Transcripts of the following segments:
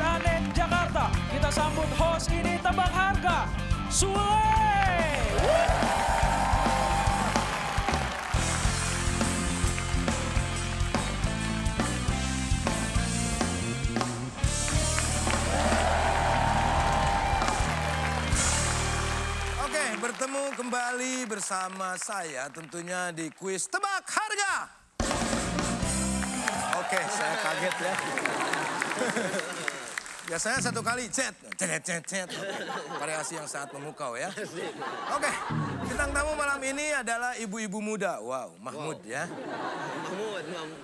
Planet Jakarta. Kita sambut host ini tebak harga, Sule. Oke, bertemu kembali bersama saya tentunya di kuis tebak harga. Oke, saya kaget ya. Biasanya satu kali cet. Variasi yang sangat memukau ya. Oke, bintang tamu malam ini adalah ibu-ibu muda. Wow, Mahmud ya.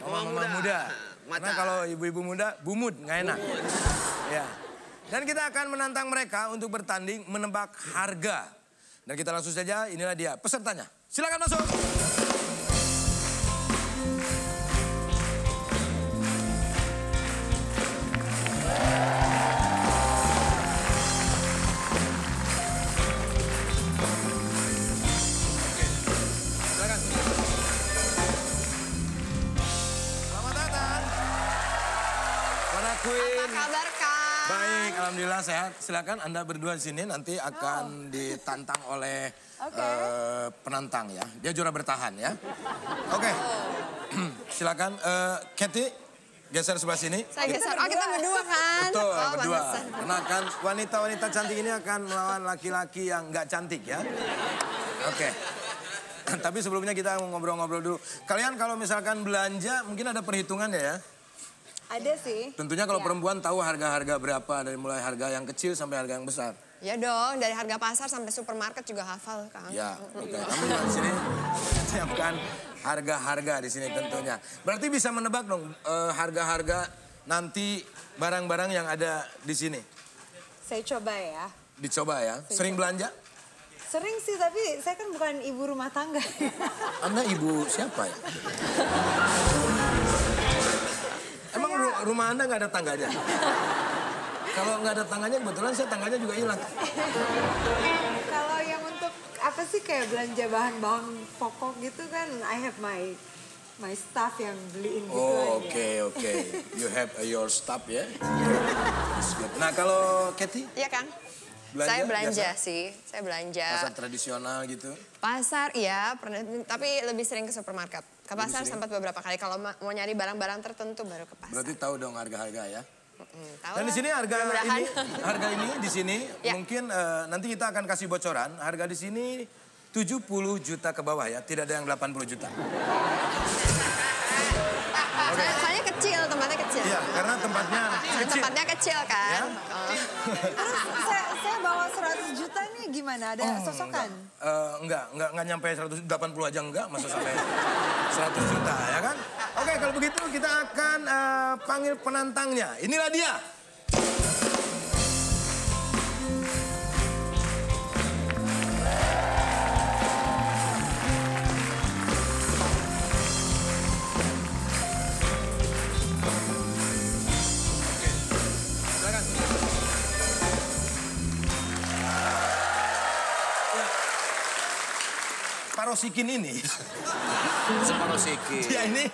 Mama muda. Karena kalau ibu-ibu muda, bumud, nggak enak. Ya. Dan kita akan menantang mereka untuk bertanding menebak harga. Dan kita langsung saja, inilah dia pesertanya. Silakan masuk. Apa kabar, Kak? Baik, alhamdulillah sehat. Silakan Anda berdua di sini nanti akan ditantang oleh penantang ya. Dia juara bertahan ya. Oke. Silakan Kathy geser sebelah sini. Saya geser. Oh, kita berdua kan? Betul, oh, berdua. Pantesan. Karena kan wanita-wanita cantik ini akan melawan laki-laki yang nggak cantik ya. Oke. Tapi sebelumnya kita mau ngobrol-ngobrol dulu. Kalian kalau misalkan belanja mungkin ada perhitungannya ya? Ada sih. Tentunya kalau perempuan tahu harga-harga berapa, dari mulai harga yang kecil sampai harga yang besar. Ya dong, dari harga pasar sampai supermarket juga hafal, Kang. Ya, oke. Kami di sini siapkan harga-harga di sini tentunya. Berarti bisa menebak dong harga-harga nanti barang-barang yang ada di sini. Saya coba ya. Dicoba ya. Sering belanja? Sering sih, tapi saya kan bukan ibu rumah tangga. Anda ibu siapa ya? Emang rumah Anda nggak ada tangganya? Kalau nggak ada tangganya, kebetulan saya tangganya juga hilang. Kalau yang untuk apa sih kayak belanja bahan-bahan pokok gitu kan, I have my staff yang beliin gitu Oh, aja. oke. You have your stuff ya? That's good. Nah, kalau Kathy? Iya, Kang. Belanja, saya belanja biasa? sih, saya belanja. Pasar tradisional gitu? Pasar, iya, tapi lebih sering ke supermarket. Ke pasar sempat beberapa kali. Kalau mau nyari barang-barang tertentu baru ke pasar. Berarti tahu dong harga-harga ya? Tahu Dan di lah, sini harga ini di sini Ya. mungkin nanti kita akan kasih bocoran. Harga di sini 70 juta ke bawah ya, tidak ada yang 80 juta. Soalnya kecil, tempatnya kecil. Iya, karena tempatnya kecil. Tempatnya kecil kan. Ya? Terus saya bawa 100 juta nih gimana? Ada sosokan? Enggak nyampe 180 aja enggak, masa sampai 100 juta ya kan? Oke, kalau begitu kita akan panggil penantangnya. Inilah dia. Parosikin ini, Separosikin. dia ini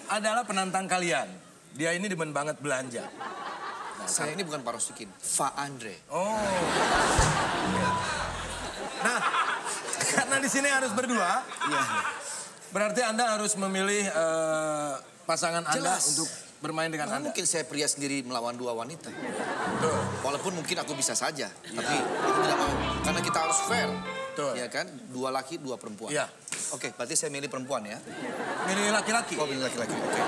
adalah penantang kalian. Dia ini demen banget belanja. Saya ini bukan Parosikin, Fa Andre. Oh. Nah, karena di sini harus berdua, berarti Anda harus memilih pasangan Anda Jelas. untuk bermain dengan Karena Anda. mungkin saya pria sendiri melawan dua wanita. Betul. Walaupun mungkin aku bisa saja, tapi aku tidak mau. Karena kita harus fair. Betul. Ya kan? Dua laki, dua perempuan. Iya. Oke, berarti saya milih perempuan ya. Milih laki-laki. Oh, milih laki-laki. Oke.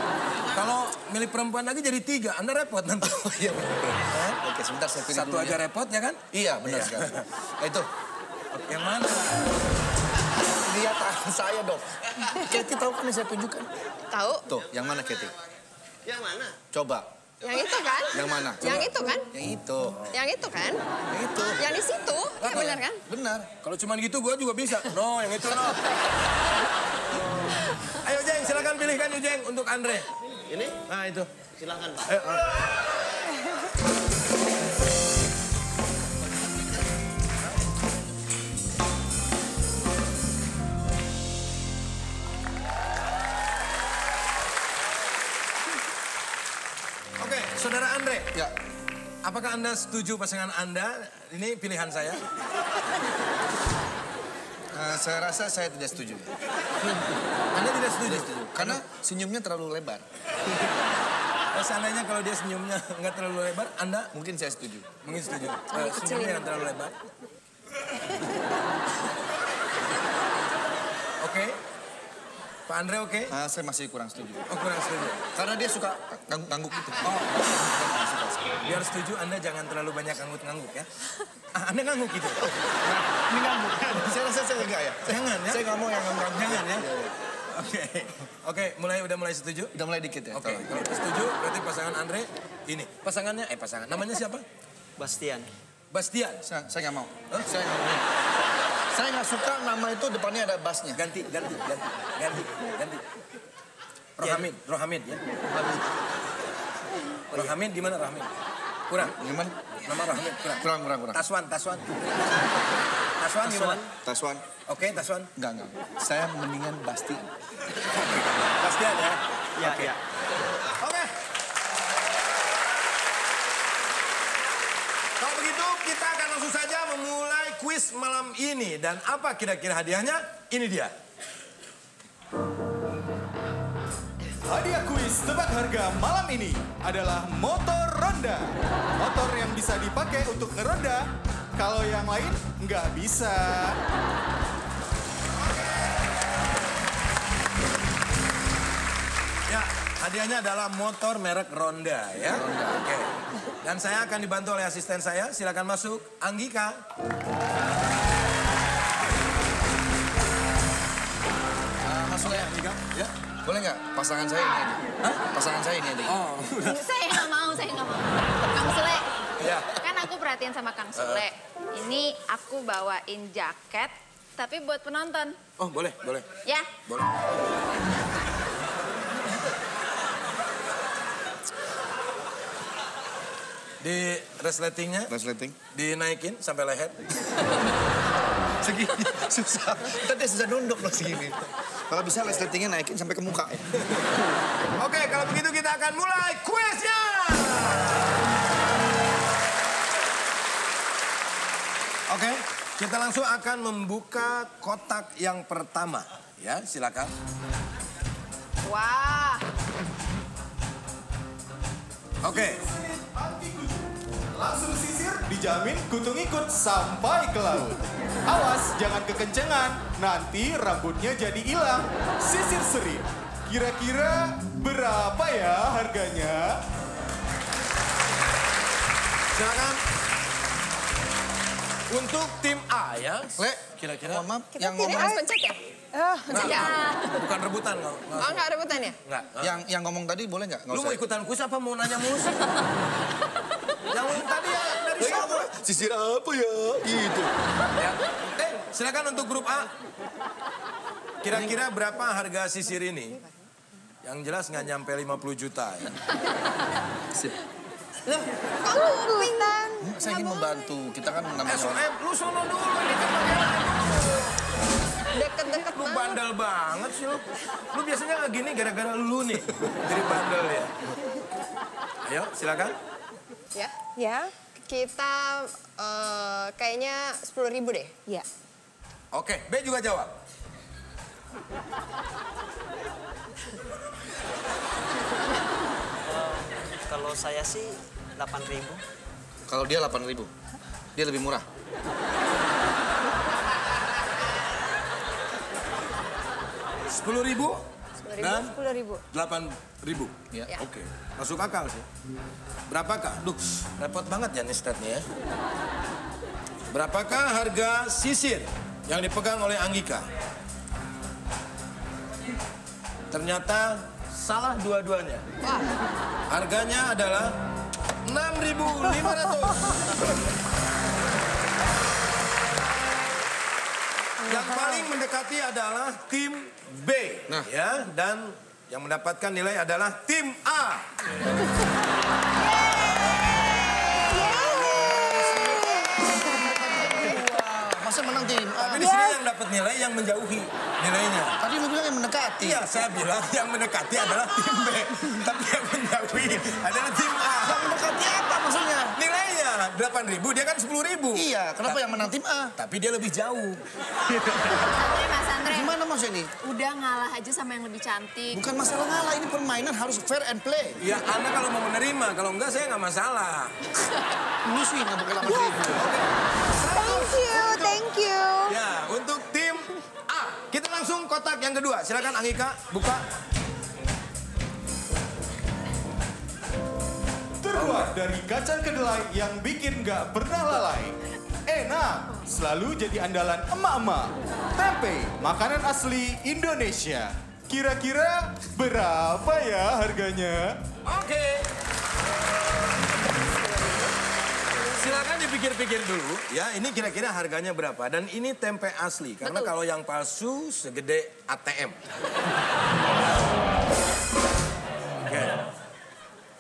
Kalau milih perempuan lagi jadi 3, Anda repot nanti. Oh iya benar. Oke, sebentar saya pilih Satu dulu aja ya. repot ya kan? Iya, benar Iya. sekali. Nah itu, Yang mana? lihat tangan saya dong. Katy tahu kan yang saya tunjukkan? Tahu? Tuh, yang mana Katy? Yang mana? Coba. Yang itu kan? Yang mana? Yang itu kan? Yang itu. Yang itu kan? Yang itu. Yang di situ, ya benar kan? Benar. Kalau cuma gitu gue juga bisa. No, yang itu no. Ayo Jeng, silakan pilihkan yuk Jeng untuk Andre. Ini? Nah itu. Silakan, Pak. Ayo. Oke, Saudara Andre. Ya. Apakah Anda setuju pasangan Anda? Ini pilihan saya. Saya rasa saya tidak setuju. Anda tidak setuju? Karena senyumnya terlalu lebar. Seandainya kalau dia senyumnya nggak terlalu lebar, Anda Mungkin saya setuju. mungkin setuju. Senyumnya yang terlalu lebar. Oke. Pak Andre oke? Saya masih kurang setuju. Oh, kurang setuju. Karena dia suka ngangguk gitu. Oh. Biar setuju Anda jangan terlalu banyak ngangguk-ngangguk ya. Anda ngangguk gitu? Ini ngangguk. Saya rasa saya enggak ya. Jangan ya? Saya nggak mau yang ngangguk. Jangan ya? Oke, udah mulai setuju? Udah mulai dikit ya. Oke, kalau setuju berarti pasangan Andre ini. Pasangannya, namanya siapa? Bastian. Bastian. Saya nggak mau. Saya nggak mau. Saya nggak suka nama itu depannya ada basnya. Ganti. Rohamid ya. Rohamid di mana Rohamid? Kurang. Gimana? Nama Rohamid kurang. Kurang. Taswan gimana? Taswan. Oke, Taswan. Enggak. Saya mendingan Bastian. Bastian ya. Iya. Oke. Kalau begitu kita akan langsung saja memulai kuis malam ini. Dan apa kira-kira hadiahnya? Ini dia. Hadiah kuis tebak harga malam ini adalah motor ronda. Motor yang bisa dipakai untuk ngeronda, kalau yang lain nggak bisa. Ya, hadiahnya adalah motor merek Ronda ya. Oke. Dan saya akan dibantu oleh asisten saya. Silakan masuk, Anggika. Masuk ya, Anggika. Ya. boleh nggak pasangan saya ini aja? Hah? Pasangan saya ini aja. Oh. Saya nggak mau. Kang Sule, Ya. kan aku perhatiin sama Kang Sule. Ini aku bawain jaket, tapi buat penonton. Oh, boleh. Ya, Boleh. Di resletingnya Resleting. dinaikin sampai leher. Segini, susah. Tadi susah nunduk loh segini. Kalau bisa resletingnya naikin sampai ke muka ya. Oke, kalau begitu kita akan mulai kuisnya. Oke, kita langsung akan membuka kotak yang pertama. Ya, silakan. wah. Oke. Langsung sisir, dijamin kutu ngikut sampai ke laut. Awas, jangan kekencengan, nanti rambutnya jadi hilang. Sisir seri. Kira-kira berapa ya harganya? Silakan. Untuk tim A ya. Le, Kira-kira mohon maaf, Kita yang tidak ngomong, harus pencet ya? Pencet ya? bukan rebutan nggak? Oh, nggak rebutan ya? Nggak. yang ngomong tadi boleh nggak? Nggak Lu usah. mau ikutan kuis apa mau nanya musik? Yang tadi ya dari siapa? Sisir apa ya? Gitu. Ya. Silakan untuk grup A. Kira-kira berapa harga sisir ini? Yang jelas nggak nyampe 50 juta ya. Kamu pintan. Saya ingin membantu. Kita kan namanya orang. Lu sono dulu, ini kan bagian Deket-deket lu banget. bandel banget sih lu. Lu biasanya nggak gini gara-gara lu nih. Jadi bandel ya. Ayo, silakan. Ya, Ya, kita kayaknya 10.000 deh. ya. Oke, B juga jawab. Kalau saya sih 8.000. Kalau dia 8.000, dia lebih murah. 10.000 dan 10.000. 8.000. Ya. Ya. Oke, masuk akal sih. Berapakah? Duh, repot banget ya nih statnya ya. Berapakah harga sisir yang dipegang oleh Anggika? Ternyata salah dua-duanya. Wah, Harganya adalah 6.500. Yang paling mendekati adalah tim B. Nah. Ya, dan yang mendapatkan nilai adalah tim A. Masa menang tim A? Tapi di sini yang dapat nilai yang menjauhi nilainya. Tadi lu bilang yang mendekati. Iya, saya bilang yang mendekati adalah tim B. Tapi yang menjauhi adalah tim A. Yang mendekati apa maksudnya? Nilai 8.000, dia kan 10.000. Iya, kenapa yang menang tim A? Tapi dia lebih jauh. Andre, Mas Andre. Gimana Mas ini? Udah ngalah aja sama yang lebih cantik. Bukan masalah ngalah, ini permainan harus fair and play. Ya, Anda kalau mau menerima, kalau enggak saya nggak masalah. Lu sih nggak pakai 8.000. Thank you. Ya, untuk tim A, kita langsung kotak yang kedua. Silakan Angika, buka. Terbuat dari kacang kedelai yang bikin gak pernah lalai. Enak, selalu jadi andalan emak-emak. Tempe, makanan asli Indonesia. Kira-kira berapa ya harganya? Oke. Silakan dipikir-pikir dulu ya, ini kira-kira harganya berapa. Dan ini tempe asli, karena kalau yang palsu segede ATM. Oke.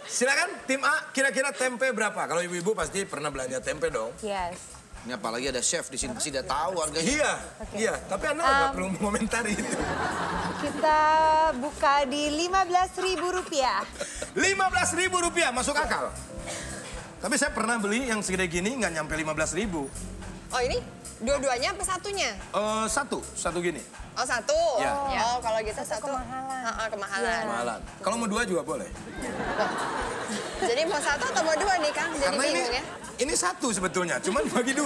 Silakan tim A, kira-kira tempe berapa? Kalau ibu-ibu pasti pernah belanja tempe dong. Yes. Ini apalagi ada chef di sini, pasti dia tahu harganya. Iya, iya. Tapi Anda nggak perlu mengomentari itu. Kita buka di Rp15.000. Rp15.000, masuk akal. Tapi saya pernah beli yang segede gini nggak nyampe 15.000. Oh ini dua-duanya apa satunya? Satu gini. Oh satu? Ya. Oh kalau gitu satu. Kemahalan. Kemahalan. Kemahalan. Kalau mau 2 juga boleh. Jadi mau 1 atau mau 2 nih Kang? Jadi Karena bingung ya. ini 1 sebetulnya, cuman bagi 2.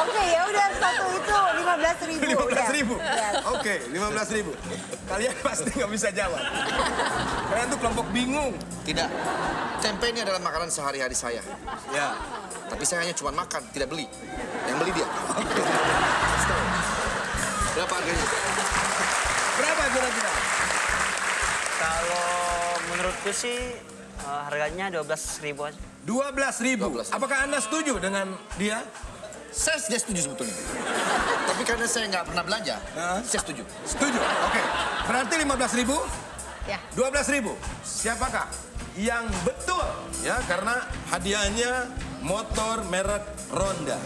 Oke, ya udah satu itu 15.000. 15.000. Oke, 15.000. Kalian pasti nggak bisa jawab. Kalian tuh kelompok bingung. Tidak. Tempe ini adalah makanan sehari-hari saya. Ya. Tapi saya hanya cuma makan, tidak beli. Yang beli dia. Berapa harganya? Berapa kira-kira? Kalau menurutku sih harganya 12.000 aja. 12.000. Apakah Anda setuju dengan dia? Saya tidak setuju sebetulnya. Tapi karena saya nggak pernah belanja, saya setuju. Setuju. Oke. Berarti 15.000? Ya. 12.000. Siapakah yang betul? Ya, karena hadiahnya motor merek Honda.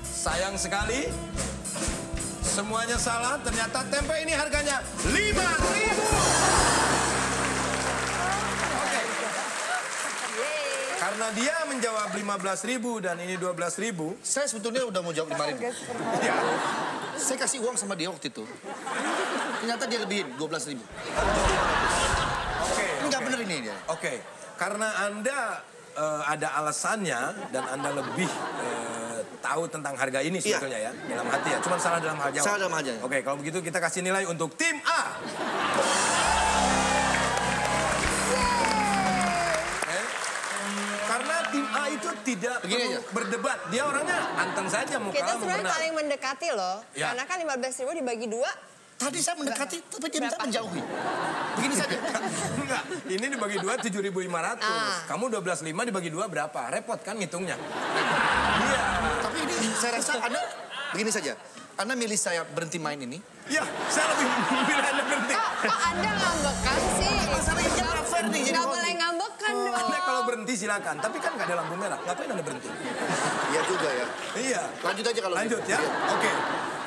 Sayang sekali. Semuanya salah. Ternyata tempe ini harganya 5.000. Oke. Karena dia menjawab 15.000 dan ini 12.000. Saya sebetulnya udah mau jawab 5.000. Ya. Saya kasih uang sama dia waktu itu. Ternyata dia lebihin 12.000. Oke. Nggak bener ini dia. Oke. Karena Anda ada alasannya dan Anda lebih tahu tentang harga ini sebetulnya ya. Dalam hati ya. Cuma salah dalam hal jawab. Salah dalam hal jawab. Oke, kalau begitu kita kasih nilai untuk tim A. Karena tim A itu tidak perlu berdebat. Dia orangnya anteng saja, mau Kita kalah mau sebenarnya menang. paling mendekati loh. Ya. Karena kan 15.000 dibagi 2. Tadi saya mendekati, tapi dia minta menjauhi. Begini saja. Enggak, ini dibagi 2 7.500. Kamu 12.5 dibagi 2 berapa? Repot kan ngitungnya. Iya. Tapi ini saya rasa Anda, begini saja. Anda milih saya berhenti main ini. Iya, saya lebih memilih Anda berhenti. Kok Anda ngambekan sih? Masalah ini nggak fair nih. Nggak boleh ngambekan dong. Anda kalau berhenti silakan, tapi kan nggak ada lampu merah. Ngapain Anda berhenti? Iya juga ya. Iya. Lanjut aja kalau Lanjut gitu. ya. Iya. Oke.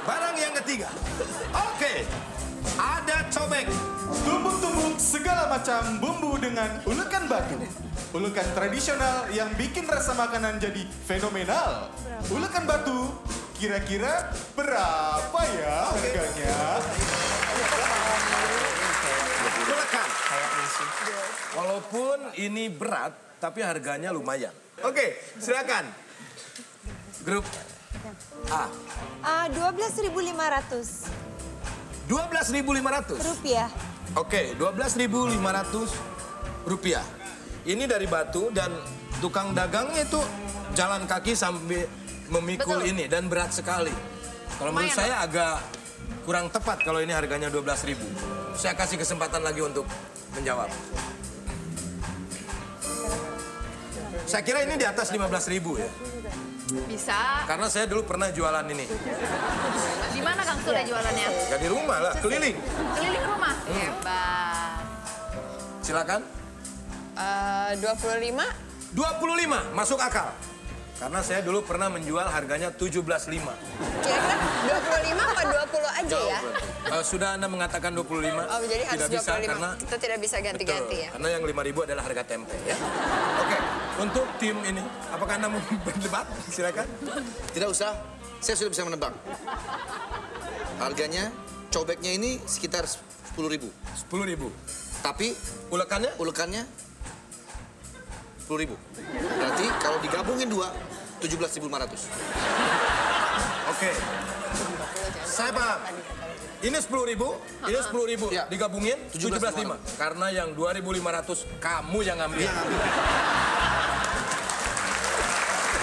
Barang yang ketiga. Oke. Ada cobek. Tumbuk-tumbuk segala macam bumbu dengan ulekan batu. Ulekan tradisional yang bikin rasa makanan jadi fenomenal. Ulekan batu, kira-kira berapa ya harganya? Ulekan. Kayaknya sih. Walaupun ini berat, tapi harganya lumayan. Oke, silakan. Grup A. 12.500 12.500. rupiah. Oke, 12.500 rupiah. Ini dari batu dan tukang dagangnya itu jalan kaki sambil memikul ini dan berat sekali. Kalau menurut saya agak kurang tepat kalau ini harganya 12.000. Saya kasih kesempatan lagi untuk menjawab. Saya kira ini di atas 15.000 ya. Bisa. Karena saya dulu pernah jualan ini. Di mana Kang Sule jualannya? Ya di rumah lah, keliling. Keliling rumah. Hebat. Silakan. 25. 25, masuk akal. Karena saya dulu pernah menjual harganya 17.5. Kira-kira 25 apa 20 aja ya? Sudah Anda mengatakan 25. Oh, jadi harus tidak 25. bisa karena Kita tidak bisa ganti-ganti ya. karena yang 5.000 adalah harga tempe ya. Oke, untuk tim ini, apakah Anda mau berdebat? Silakan. Tidak usah, saya sudah bisa menebak. Harganya, cobeknya ini sekitar 10.000. 10.000. Tapi Ulekannya? ulekannya 10.000. Berarti kalau digabungin dua, 17.500. Oke. Saya paham. Ini 10.000, ini 10.000. Ya. Digabungin 17.500. 17.500. Karena yang 2.500 kamu yang ngambil. Iya, ngambil.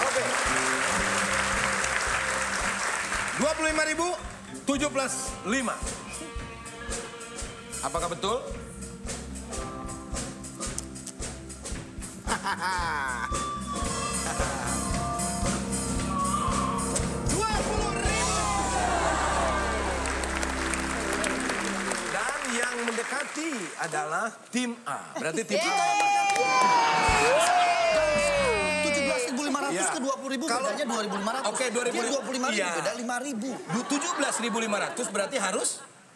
Oke. 25.000, 7 plus 5. Apakah betul? Dan yang mendekati adalah tim A. Berarti tim A. 17.500 Ya. ke 20.000 Kalau- bedanya 2.500. Oke, 2.500. Dia 25.000 Iya. beda 5.000. 17.500 berarti harus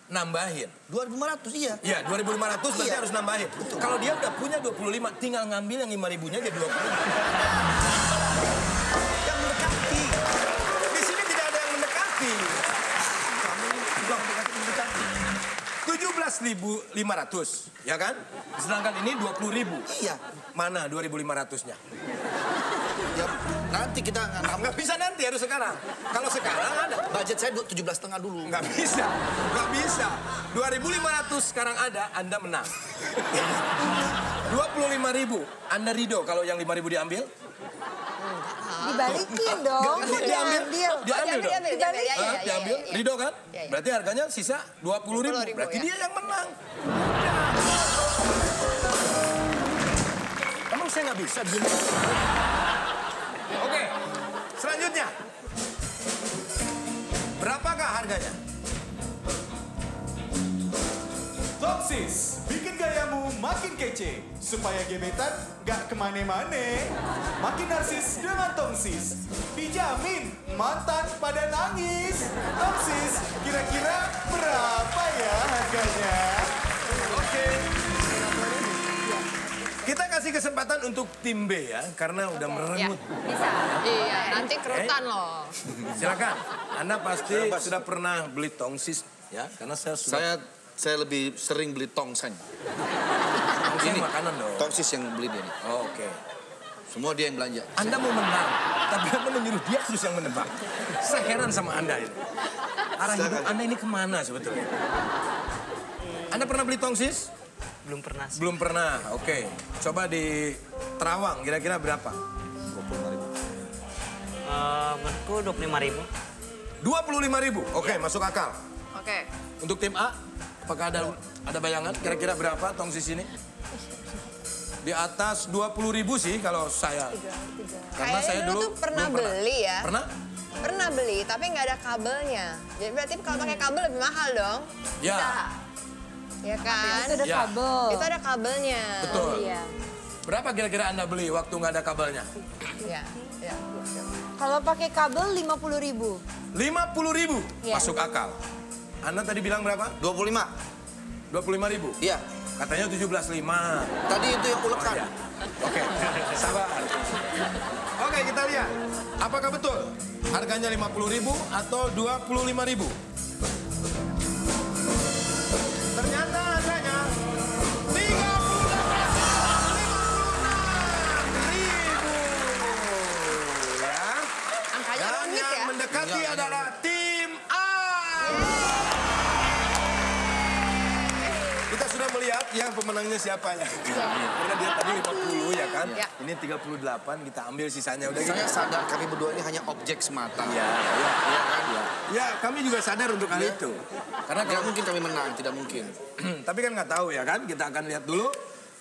nambahin. 2.500 iya. Iya, 2.500 berarti Iya. harus nambahin. Kalau dia udah punya 25, tinggal ngambil yang 5.000-nya jadi 20. Yang mendekati. Di sini tidak ada yang mendekati. Kamu belum mendekati. 17.500, ya kan? Sedangkan ini 20.000. Iya. Mana 2.500-nya? Ya, nanti kita Nggak bisa nanti, harus sekarang. Kalau sekarang ada. budget saya 17,5 dulu. Nggak bisa, nggak bisa. 2.500 sekarang ada, Anda menang. 25.000, Anda ridho kalau yang 5.000 diambil? Dibalikin dong. Nggak, diambil, Diambil, dong. diambil. Ya, Hah, diambil, ridho kan? Ya, ya. Berarti harganya sisa 20.000. 20.000, Berarti ya. dia yang menang. Emang saya nggak bisa begini? Oke, selanjutnya. Berapakah harganya? Tongsis, bikin gayamu makin kece. Supaya gebetan gak kemana-mana. Makin narsis dengan Tongsis. Dijamin mantan pada nangis. Tongsis, kira-kira berapa ya harganya? Oke. Kita kasih kesempatan untuk tim B ya, karena udah Ya, merengut. bisa. Iya, nanti kerutan loh. Silakan. Anda pasti sudah pernah beli tongsis ya, karena saya sudah. Saya lebih sering beli tongseng. Tongsis makanan dong. Tongsis yang beli dia nih. Oke. Semua dia yang belanja. Anda mau menang, tapi Anda menyuruh dia terus yang menebak. Saya heran sama Anda ini. Arah hidup Anda ini kemana sebetulnya? Anda pernah beli tongsis? Belum pernah sih. Belum pernah. Oke. Coba di Terawang, kira-kira berapa? 25.000. Menurutku 25.000. 25.000. Oke, masuk akal. Oke. Untuk tim A, apakah ada bayangan kira-kira berapa tongsis ini? Di atas 20.000 sih kalau saya. Karena Kayaknya saya dulu dulu tuh pernah belum beli ya. Pernah? Pernah beli, tapi nggak ada kabelnya. Jadi berarti kalau pakai kabel lebih mahal dong. Ya. Ya kan? Itu ada Ya. kabel. Itu ada kabelnya. Betul. Iya. Berapa kira-kira Anda beli waktu nggak ada kabelnya? Ya. Ya. Kalau pakai kabel 50.000. 50.000. Iya. Masuk akal. Anda tadi bilang berapa? 25. 25.000. Iya. Katanya 17.500. Tadi itu yang ulekan. Ya. Oke, sabar. Oke, kita lihat. Apakah betul harganya 50.000 atau 25.000? Ternyata harganya 56.000. Ya. Angkanya Dan rumit yang ya. mendekati adalah tim A. Kita sudah melihat yang pemenangnya siapa ya. Karena dia tadi 50 ya kan. Ya. Ini 38, kita ambil sisanya udah Saya gitu. sadar kami berdua ini hanya objek semata. Ya, ya, ya, kan? Ya, kami juga sadar untuk hal itu. Karena Tidak kalau mungkin kami menang, tidak mungkin. tapi kan nggak tahu ya kan. Kita akan lihat dulu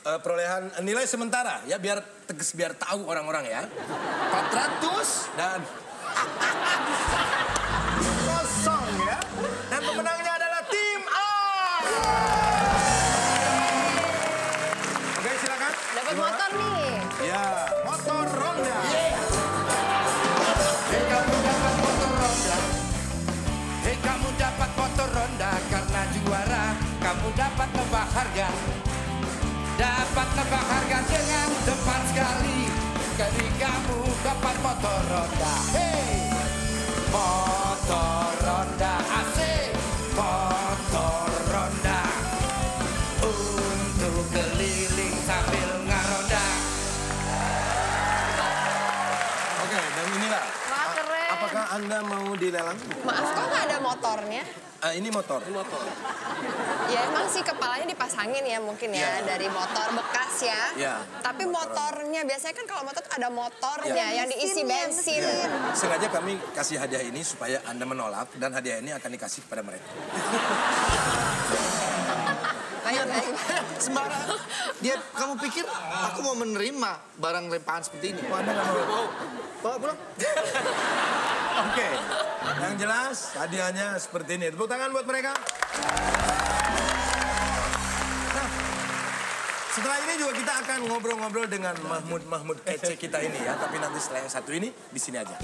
perolehan nilai sementara ya biar tegas biar tahu orang-orang ya. 400 dan kosong ya. Dan pemenangnya adalah tim A. Oke, silakan. Dapat motor nih. Ya, motor Honda. Kamu dapat motor Honda karena juara. Kamu dapat nebak harga. Dapat nebak harga dengan tepat sekali. Ketika kamu dapat motor Honda. Hey! Motor Honda asik. Motor Honda. Untuk keliling sambil ngaronda. Oke, dan inilah. Wah, keren. Apakah Anda mau dilelang? Maaf, kok nggak ada motornya? Ini motor. Ya emang sih kepalanya dipasangin ya mungkin ya dari motor bekas ya. Iya. Tapi motornya biasanya kan kalau motor tuh ada motornya yang diisi bensin. Sengaja kami kasih hadiah ini supaya Anda menolak dan hadiah ini akan dikasih kepada mereka. Baik. Sembarang. Kamu pikir aku mau menerima barang lempahan seperti ini? Anda nggak mau? Bawa pulang. Oke, yang jelas hadiahnya seperti ini. Tepuk tangan buat mereka. Nah, setelah ini juga kita akan ngobrol-ngobrol dengan Mahmud kece kita ini ya. Tapi nanti setelah yang satu ini, di sini aja.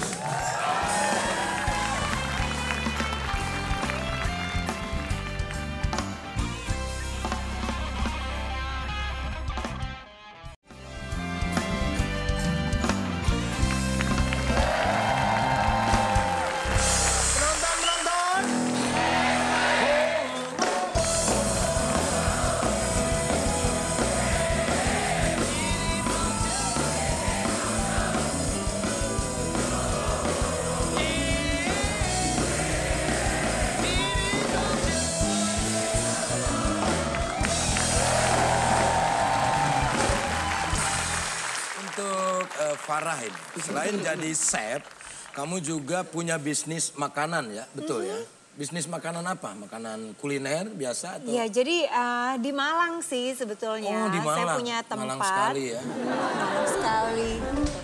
Farah ini, selain jadi chef, kamu juga punya bisnis makanan ya, betul ya? Bisnis makanan apa? Makanan kuliner biasa atau? Iya, jadi di Malang sih sebetulnya. Oh, di Malang. Saya punya tempat. Malang sekali ya. Malang sekali.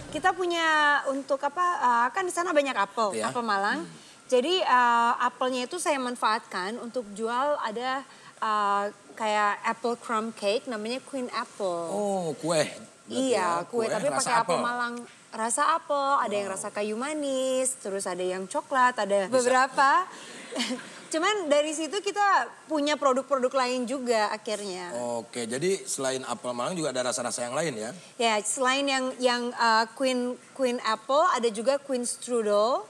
Kita punya untuk apa, kan di sana banyak apel, Ya. apel Malang. Jadi apelnya itu saya manfaatkan untuk jual ada kayak apple crumb cake, namanya Queen Apple. Oh, kue. Iya, ya, kue tapi rasa pakai apel Malang. Rasa apel, ada yang rasa kayu manis, terus ada yang coklat, ada beberapa. Cuman dari situ kita punya produk-produk lain juga akhirnya. Oke, jadi selain apel Malang juga ada rasa-rasa yang lain ya? Ya, selain yang Queen Apple, ada juga Queen Strudel.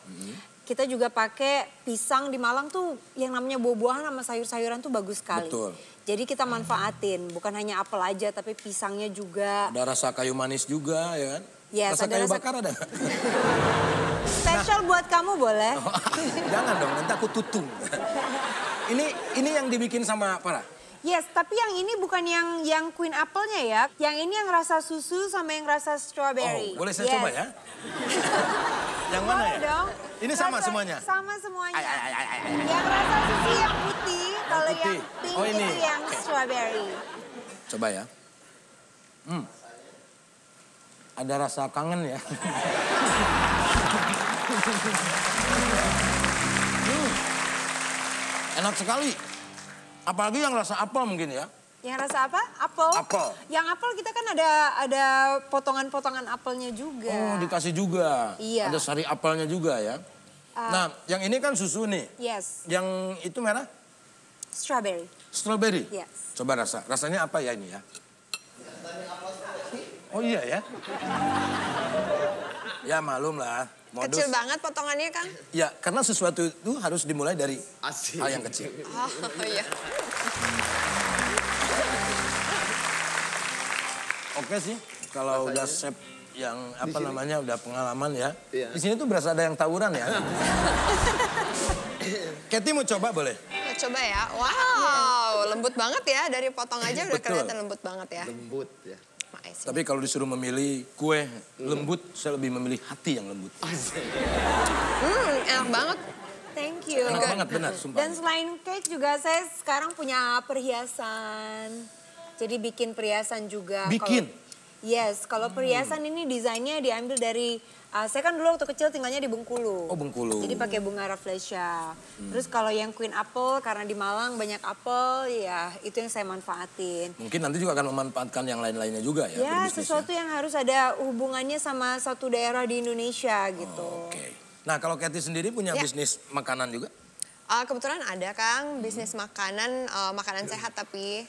Kita juga pakai pisang di Malang tuh yang namanya buah-buahan sama sayur-sayuran tuh bagus sekali. Betul. Jadi kita manfaatin, bukan hanya apel aja tapi pisangnya juga. Ada rasa kayu manis juga ya kan? Yes, rasa ada kayu rasa- bakar ada nggak? Spesial buat kamu boleh. Jangan dong, nanti aku tutung. Ini yang dibikin sama Farah? Yes, tapi yang ini bukan yang Queen Apple-nya ya. Yang ini yang rasa susu sama yang rasa strawberry. Oh, boleh saya coba ya? Yang mana Boleh ya? dong. Ini sama Rasa- semuanya? Sama semuanya. Ay. Yang rasa susu yang putih, kalau putih. yang pink Oh, ini. itu yang strawberry. Coba ya. Ada rasa kangen ya. Enak sekali. Apalagi yang rasa apel mungkin ya. Yang rasa apa? Apel. Apel. Yang apel kita kan ada potongan-potongan apelnya juga. Oh, dikasih juga. Iya. Ada sari apelnya juga ya. Nah, yang ini kan susu nih. Yes, Yang itu merah? strawberry. Strawberry. Yes. Coba rasanya apa ya ini ya? Oh iya ya. Ya malum lah. Modus. Kecil banget potongannya, Kang. Ya, karena sesuatu itu harus dimulai dari Asik. hal yang kecil. Oh iya. Oke sih, kalau udah chef yang apa namanya udah pengalaman ya. Iya. Di sini tuh berasa ada yang tawuran ya. Kathy mau coba boleh? Coba ya. Wow, lembut banget ya. Dari potong aja udah Betul. kelihatan lembut banget ya. Lembut ya. Makasih. Tapi kalau disuruh memilih kue lembut, saya lebih memilih hati yang lembut. Enak banget. Thank you. Enak banget benar, sumpah. Dan selain cake juga saya sekarang punya perhiasan. Jadi bikin perhiasan juga. Bikin? Yes, kalau perhiasan ini desainnya diambil dari, saya kan dulu waktu kecil tinggalnya di Bengkulu. Oh, Bengkulu. Jadi pakai bunga rafflesia. Terus kalau yang Queen Apple, karena di Malang banyak apel, ya itu yang saya manfaatin. Mungkin nanti juga akan memanfaatkan yang lain-lainnya juga ya. Ya, berbisnisnya. sesuatu yang harus ada hubungannya sama satu daerah di Indonesia gitu. Oke. Nah, kalau Kathy sendiri punya Ya. bisnis makanan juga? Kebetulan ada Kang, bisnis makanan, makanan sehat tapi.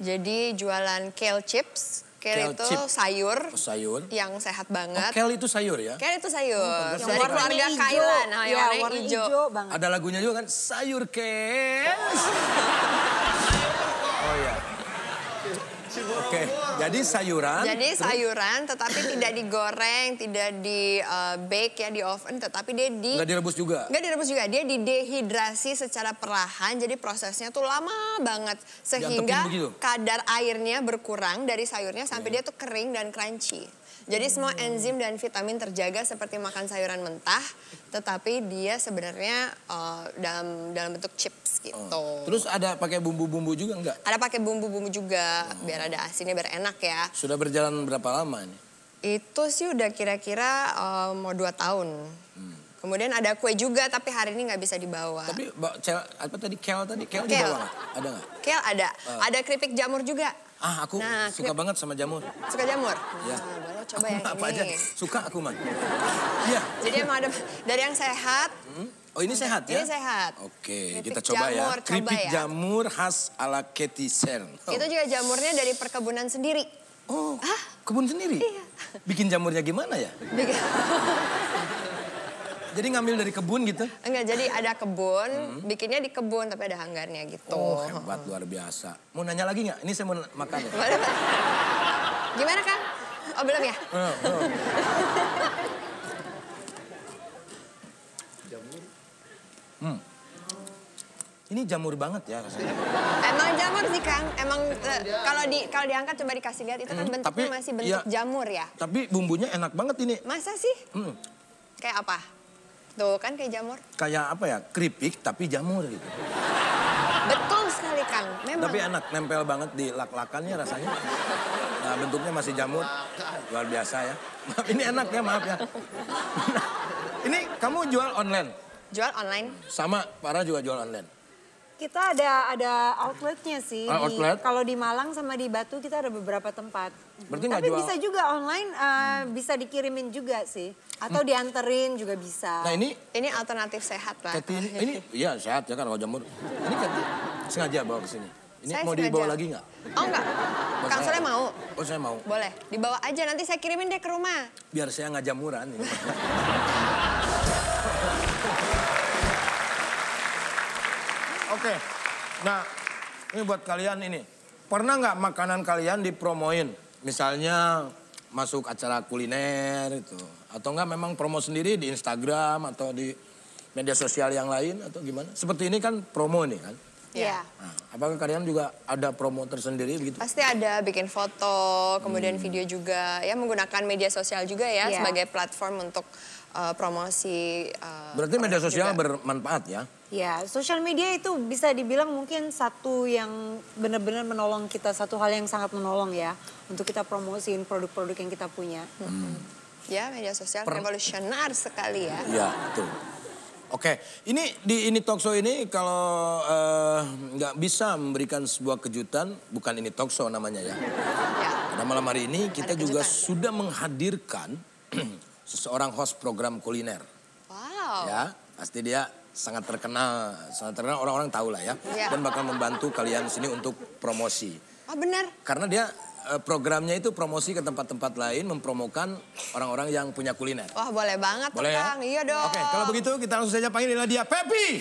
Jadi jualan kale chips. Kale itu sayur. Sayur. Yang sehat banget. Kale itu sayur ya? Kale itu sayur. Yang Dari keluarga hijau. Kailan. Nah, yang Iya, warna hijau. banget. Ada lagunya juga kan, sayur kale. Oh ya. Oke, jadi sayuran. Jadi sayuran tetapi tidak digoreng, tidak di bake ya di oven, tetapi dia Nggak direbus juga? Nggak direbus juga, dia didehidrasi secara perlahan, jadi prosesnya tuh lama banget. Sehingga kadar airnya berkurang dari sayurnya sampai dia tuh kering dan crunchy. Jadi semua enzim dan vitamin terjaga seperti makan sayuran mentah, tetapi dia sebenarnya dalam bentuk chips gitu. Terus ada pakai bumbu-bumbu juga enggak? Ada pakai bumbu-bumbu juga, biar ada asinnya, biar enak ya. Sudah berjalan berapa lama ini? Itu sih udah kira-kira mau 2 tahun. Kemudian ada kue juga, tapi hari ini nggak bisa dibawa. Tapi apa tadi? Kale tadi? Kale Kale. dibawa nggak? Ada nggak? Kale ada. Ada keripik jamur juga. Aku suka banget sama jamur. Suka jamur? Iya. Boleh coba yang apa ini. aja suka aku mah. Iya. Jadi emang ada dari yang sehat. Oh ini sehat ya? Ini sehat. Oke, Keripik kita coba jamur, ya. Keripik coba ya. jamur khas ala Cathy Cern. Itu juga jamurnya dari perkebunan sendiri. Oh, kebun sendiri? Iya. Bikin jamurnya gimana ya? Jadi ngambil dari kebun gitu? Enggak, jadi ada kebun, bikinnya di kebun tapi ada hanggarnya gitu. Oh hebat, luar biasa. Mau nanya lagi nggak? Ini saya mau makan ya. Boleh, Pak. Gimana Kang? Oh belum ya? Ini jamur banget ya rasanya. Emang jamur sih Kang, emang kalau diangkat coba dikasih lihat itu kan bentuknya masih bentuk jamur ya. Tapi bumbunya enak banget ini. Masa sih? Kayak apa? Tuh kan kayak jamur. Kayak apa ya? Keripik tapi jamur gitu. Betul sekali Kang, memang. Tapi enak, nempel banget di lak-lakannya rasanya. Nah bentuknya masih jamur, luar biasa ya. Maaf ini enak ya, maaf ya. Ini kamu jual online? Jual online. Sama, Farah juga jual online? Kita ada outletnya sih. Outlet? Kalau di Malang sama di Batu kita ada beberapa tempat. Berarti nggak Tapi jual? bisa juga online, bisa dikirimin juga sih. Atau dianterin juga bisa. Nah ini alternatif sehat lah. Cathy ini iya sehat ya kan kalau jamur. Ini Cathy sengaja bawa ke sini. Ini Saya mau sengaja. dibawa lagi nggak? Oh enggak, Kang Soleh mau? Oh saya mau. Boleh, dibawa aja nanti saya kirimin deh ke rumah. Biar saya nggak jamuran. Ini. Oke, nah ini buat kalian ini. Pernah nggak makanan kalian dipromoin? Misalnya masuk acara kuliner itu. Atau enggak memang promo sendiri di Instagram atau di media sosial yang lain atau gimana? Seperti ini kan promo nih kan? Iya. Nah, apakah kalian juga ada promo tersendiri begitu? Pasti ada bikin foto, kemudian video juga. Ya menggunakan media sosial juga ya sebagai platform untuk promosi. Berarti media sosial juga bermanfaat ya? Ya, sosial media itu bisa dibilang mungkin satu yang benar-benar menolong kita, satu hal yang sangat menolong ya. Untuk kita promosiin produk-produk yang kita punya. Ya, media sosial revolusioner sekali ya. Iya, betul. Oke, ini di Ini Talk Show ini kalau nggak bisa memberikan sebuah kejutan, bukan Ini Talk Show namanya ya. Pada malam hari ini kita juga sudah menghadirkan seseorang host program kuliner. Wow. Ya, pasti dia sangat terkenal orang-orang tahu lah ya. Dan bakal membantu kalian sini untuk promosi. Oh benar. Karena dia programnya itu promosi ke tempat-tempat lain, mempromokan orang-orang yang punya kuliner. Wah boleh banget tuh boleh Kang, ya? iya dong. Oke, kalau begitu kita langsung saja panggilin dia, Pepi.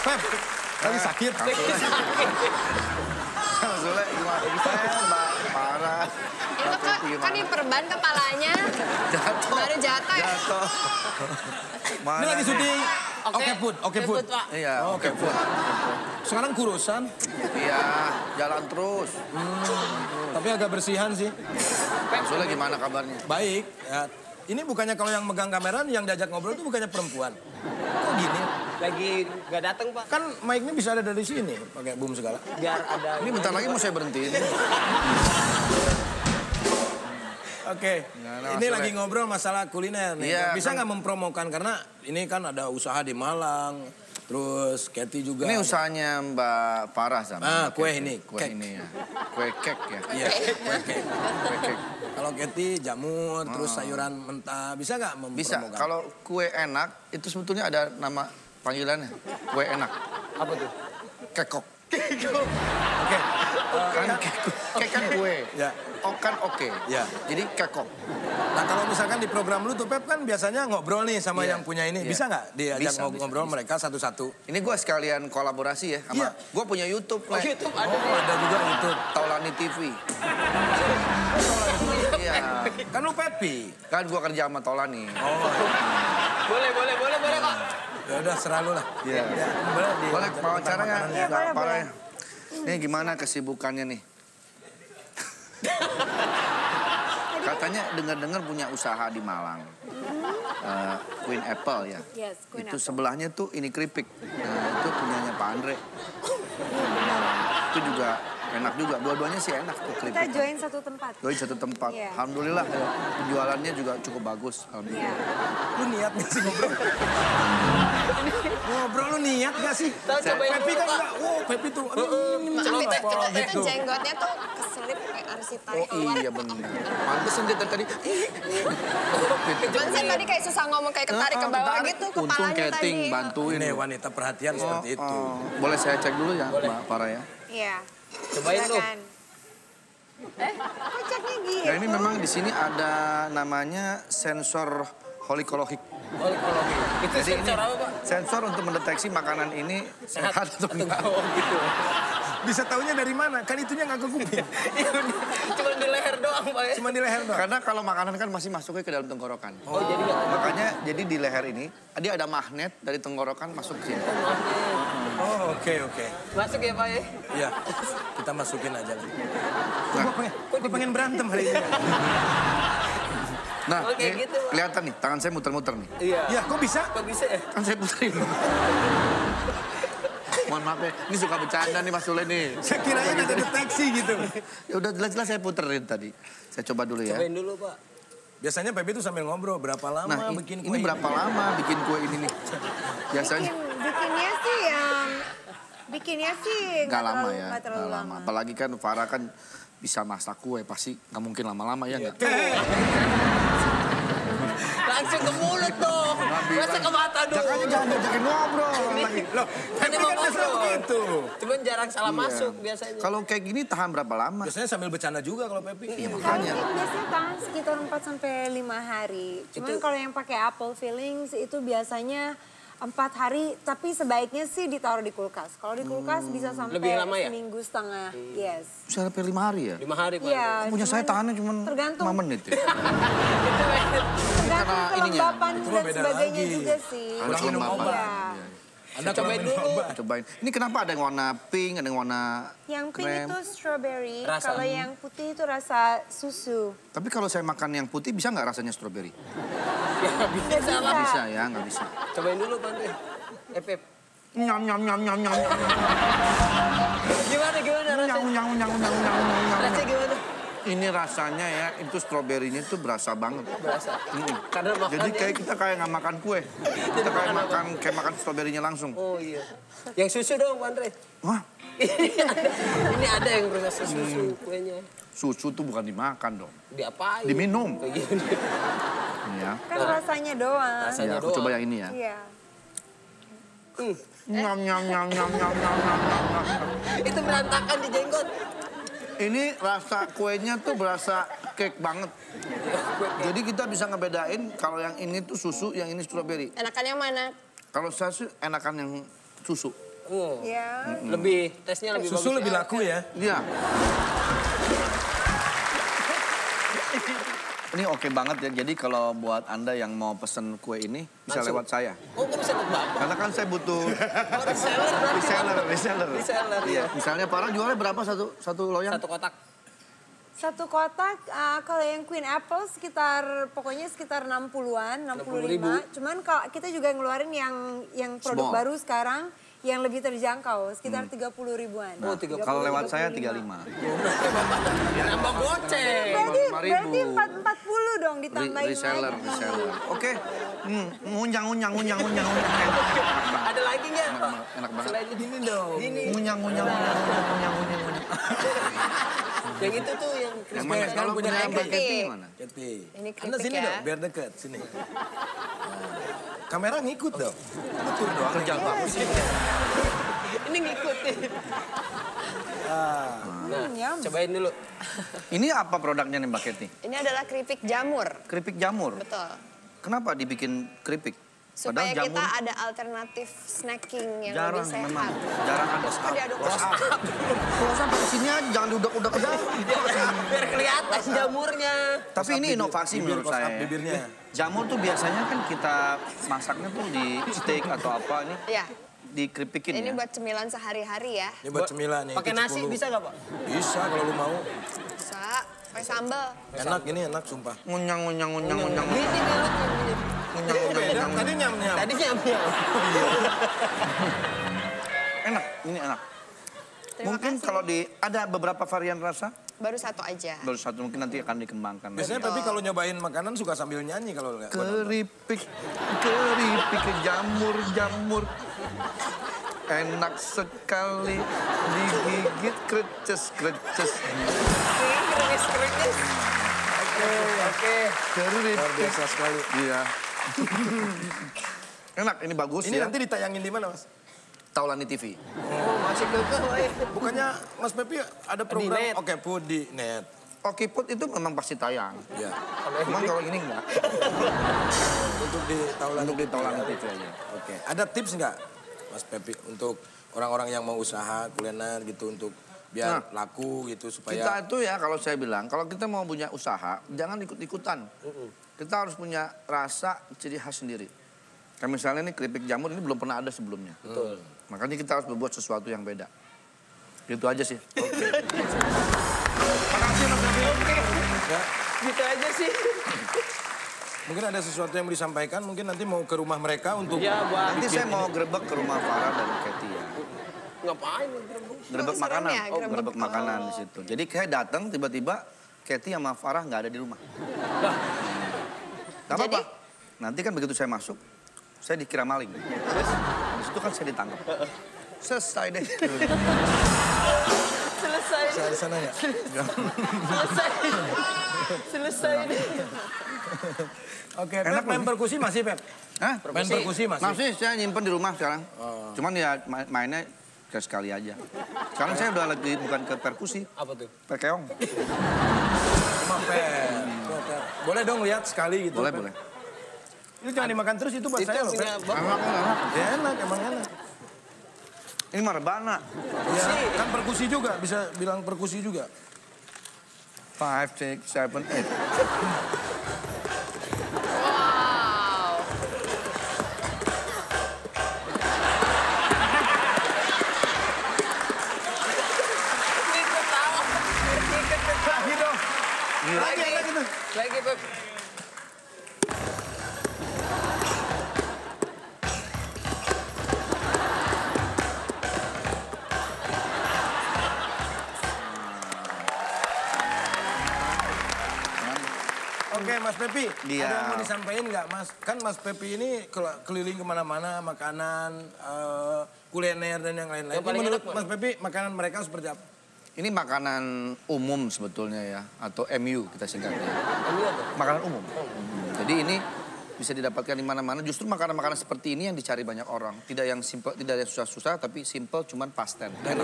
Pep, lagi sakit. Sule gimana? Parah. Itu kan diperban kepalanya. Jatuh. Baru jatuh ya? Jatuh. Ini lagi syuting. Oke Food. Iya, Oke Food. Sekarang kurusan. Iya, jalan terus. Tapi agak bersihan sih. Sule gimana kabarnya? Baik. Ya. Ini bukannya kalau yang megang kamera, yang diajak ngobrol itu bukannya perempuan. Kok gini? Lagi gak datang Pak. Kan mic-nya bisa ada dari sini, pakai boom segala. Biar ada... Ini bentar lagi mau saya berhentiin. Oke, ini lagi ngobrol masalah kuliner nih. Iya, Bisa nggak mempromokan, karena ini kan ada usaha di Malang, terus Kathy juga. Ini usahanya Mbak Farah sama. kue ini, Kue ini ya. Kue kek ya. Iya, kue kek. Kue kek. Kalau Kathy jamur, terus sayuran mentah, bisa nggak mempromokan? Bisa, kalau kue enak itu sebetulnya ada nama panggilannya. Kue enak. Apa tuh? Kekok. Oke. Kan kek kan kue. Ya. Kan oke. Ya. Jadi kekok. Nah kalau misalkan di program lu tuh Pep kan biasanya ngobrol nih sama Iya. yang punya ini. Iya. Bisa nggak diajak Bisa, ngobrol mereka satu-satu? Ini gue sekalian kolaborasi ya sama. Iya. Gue punya YouTube. Oh, YouTube ada. Ada juga YouTube. Taulani TV. Iya. Kan lu Pepi. Kan gue kerja sama Taulani. Boleh kok. Ya udah serah lu lah. Iya. Ya, boleh di Boleh wawancara nggak? Iya, boleh, boleh. Ini gimana kesibukannya nih? Katanya dengar-dengar punya usaha di Malang. Queen Apple ya. Yes, Queen Itu Apple. sebelahnya tuh ini keripik. Nah, itu punyanya Pak Andre. Itu juga enak juga. Dua-duanya sih enak tuh keripik. Kita join satu tempat. Join satu tempat. Iya. Alhamdulillah penjualannya juga cukup bagus. Iya. Alhamdulillah. Lu niat nggak sih ngobrol? Ngobrol lu niat nggak sih? Cobain Pepi dulu, kan Pak. enggak. Wow, Pepi tuh. Tapi itu gitu. jenggotnya tuh keselip kayak arsi tarik Oh keluar. iya benar. Pantesan dia tadi. Cuman saya tadi kayak susah ngomong kayak ketarik ke bawah Ketarik. gitu Untung kepalanya Keting tadi. bantuin. Ini wanita perhatian seperti itu. Boleh saya cek dulu ya, Mbak Farah ya? Iya. Cobain tuh. Silakan. Kocaknya gitu. Nah ini memang di sini ada namanya sensor holikologik. Itu Jadi ini sensor apa, Pak? sensor untuk mendeteksi makanan ini sehat atau enggak. Oh gitu. Bisa taunya dari mana? Kan itunya nggak ke kuping. Cuma di leher doang, Pak ya. Cuma di leher doang. Karena kalau makanan kan masih masuknya ke dalam tenggorokan. Oh, jadi nggak Makanya jadi di leher ini dia ada magnet dari tenggorokan masuk ke sini. Oh oke. masuk ya, Pak ya. Iya, kita masukin aja lah. Gue pengen berantem hari ini. Nah, Oke, ini gitu, Pak. kelihatan nih, tangan saya muter-muter nih. Iya. Ya kok bisa? Kok bisa ya? Kan saya puterin. Mohon maaf ya, ini suka bercanda nih Mas Sule nih. Saya kiranya ada deteksi gitu. Ya udah jelas-jelas saya puterin tadi. Saya coba dulu ya. Cobain dulu, Pak. Biasanya Pepi tuh sambil ngobrol, berapa lama Nah, bikin kue ini berapa lama bikin kue ini nih? Biasanya Bikinnya sih nggak lama ya, nggak terlalu lama. Apalagi kan Farah kan bisa masak kue, pasti nggak mungkin lama-lama ya nggak? Langsung ke mulut dong. Masa ke mata dong. Jangan diajakin ngobrol lagi. Loh, Kan Pepi emang kan biasa ngobrol. begitu. Cuman jarang salah Iya. masuk biasanya. Kalau kayak gini tahan berapa lama? Biasanya sambil bercanda juga kalau Pepi. Iya Kalau makanya. ini biasanya tahan sekitar 4 sampai 5 hari. Cuman kalau yang pakai apple fillings itu biasanya 4 hari, tapi sebaiknya sih ditaruh di kulkas. Kalau di kulkas bisa sampai Lebih lama ya? seminggu setengah. Yes. Bisa sampai 5 hari ya? 5 hari, Pak. Iya. Punya saya cuman tahannya cuma tergantung 5 menit ya. tergantung karena ininya. kelembapan Itu dan beda sebagainya lagi. juga sih. Ada minum kelembapan. obat. Iya. Anda Cobain kalau minum dulu. obat. Cobain. Ini kenapa ada yang warna pink, ada yang warna Yang pink krem? itu strawberry, Rasa. kalau yang putih itu rasa susu. Tapi kalau saya makan yang putih bisa nggak rasanya stroberi? Ya, bisa Nggak lah. bisa. Bisa ya, nggak bisa. Cobain dulu, Pak Andre. Pep. Nyam nyam nyam nyam nyam nyam. Gimana Nyam rasanya? nyam nyam nyam nyam nyam. Rasanya gimana? Ini rasanya ya, itu stroberinya itu berasa banget. Berasa. Karena makan Jadi ya. kayak kita kayak nggak makan kue. Kita kayak makan stroberinya langsung. Oh iya. Yang susu dong, Pak Andre. Wah, Ini ada yang berasa susu kuenya. susu tuh bukan dimakan dong. Diapain? Diminum. Kayak gini. Ini ya. Kan rasanya doang. Rasanya Ya, aku doang. coba yang ini ya. Iya. Nyam nyam nyam nyam nyam nyam nyam nyam. Itu berantakan di jenggot. Ini rasa kuenya tuh berasa cake banget. Jadi kita bisa ngebedain kalau yang ini tuh susu, yang ini stroberi. Enakan yang mana? Kalau saya sih enakan yang susu. Oh. Iya. Lebih tesnya lebih Susu bagus. lebih laku ya. Iya. Ini oke banget ya. Jadi kalau buat Anda yang mau pesen kue ini bisa Langsung. lewat saya. Oh, kok bisa ke Bapak? Karena kan saya butuh Oh, reseller berarti. reseller. Reseller, Iya. iya. Misalnya Farah jualnya berapa satu loyang? Satu kotak. Satu kotak, kalau yang Queen Apple pokoknya sekitar 60-an, 65. 60.000. Cuman kalau kita juga ngeluarin yang produk Small. baru sekarang, yang lebih terjangkau, sekitar 30 ribuan. Oh, kalau lewat saya 35. Nambah goceng. Berarti 40 dong ditambahin Reseller. Oke. Ngunyang. Ada lagi nggak? Enak banget. Selain gini dong. Gini. Ngunyang. Yang itu tuh yang Yang mana? Kalau punya Mbak Kety mana? Kety. Ini Anda keripik sini ya. dong, biar deket. Sini. Nah, kamera ngikut dong. Betul dong. Kerja bagus sih. ini ngikutin. Nyam. Cobain dulu. Ini apa produknya nih Mbak Kety? Ini adalah keripik jamur. Keripik jamur. Betul. Kenapa dibikin keripik? Supaya Padahal kita ada alternatif snacking yang jarang lebih sehat. memang. Jarang ada. Suka diaduk Kalau sampai sini aja jangan diudak-udak aja. Biar kelihatan jamurnya. Tapi ini inovasi menurut saya. Bibirnya. Jamur tuh biasanya kan kita masaknya tuh di steak atau apa ini. Iya. Dikerpikin Ini ya. buat cemilan sehari-hari ya. Ini buat cemilan nih. Pakai nasi bisa nggak Pak? Bisa kalau lu mau. Bisa. Pakai sambal. Enak ini enak sumpah. Ngunyang. Gini mulutnya. Beda, tadi nyam-nyam. Tadi nyam-nyam. Enak, ini enak. Terima Mungkin kasih. kalau ada beberapa varian rasa, Baru satu aja. baru satu mungkin nanti akan dikembangkan. Biasanya Pepi kalau nyobain makanan suka sambil nyanyi kalau nggak. Keripik jamur. Enak sekali digigit kreces. Krimis. Oke. Luar Keripik. biasa sekali. Iya. Enak, ini bagus Ini ya. nanti ditayangin di mana, Mas? Taulani TV. Oh, masih kekeh, woy. Bukannya Mas Pepi ada program net. Oke Food di net. Oke Put itu memang pasti tayang. Ya. Cuman kalau ini enggak. Untuk di Taulani. Untuk di Taulani TV aja. Oke. Ada tips nggak, Mas Pepi, untuk orang-orang yang mau usaha kuliner gitu untuk biar laku gitu supaya. Kita itu ya kalau saya bilang, kalau kita mau punya usaha, jangan ikut-ikutan. Kita harus punya rasa ciri khas sendiri. Kayak misalnya nih keripik jamur ini belum pernah ada sebelumnya. Betul. Makanya kita harus berbuat sesuatu yang beda. Gitu aja sih. Oke. Makasih Mas Devi. Ya, Gitu aja sih. mungkin ada sesuatu yang mau disampaikan, mungkin nanti mau ke rumah mereka untuk. Ya, buat Nanti saya mau grebek ke rumah Farah dan Kety ya. ngapain? Grebek serem makanan. ya, Oh, grebek. grebek makanan di situ. Jadi kayak datang tiba-tiba Kety sama Farah nggak ada di rumah. Gak apa-apa. Nanti kan begitu saya masuk, saya dikira maling. Terus? Habis itu kan saya ditangkap. Selesai deh. Selesai. Saya di sana ya. Selesai nih. Oke, Enak Pep, main loh. perkusi masih, Pep? Hah? Main perkusi masih? Masih saya nyimpen di rumah sekarang. Cuman ya mainnya kayak sekali aja. Sekarang saya udah lagi bukan ke perkusi, Apa tuh? perkeong. Cuma Pep. Boleh dong lihat sekali gitu. Boleh, Pep. boleh. Itu jangan dimakan terus, itu buat saya loh, punya Pep. Bapak. Enak. Ya, enak, emang enak. Ini mah rebana. Ya, kan perkusi juga, bisa bilang perkusi juga. 5, 6, 7, 8. Wow. Lagi dong. Lagi, Beb. Oke, Mas Pepi, Iya. ada yang mau disampaikan nggak, Mas? Kan Mas Pepi ini keliling kemana-mana, makanan, kuliner, dan yang lain-lain. Yang paling Menurut enak, Mas Pepi, makanan mereka seperti apa? Ini makanan umum sebetulnya ya, atau MU kita singkatnya. Makanan umum. Jadi ini bisa didapatkan di mana-mana. Justru makanan-makanan seperti ini yang dicari banyak orang. Tidak yang simple, tidak yang susah-susah, tapi simple cuman pasten. Dari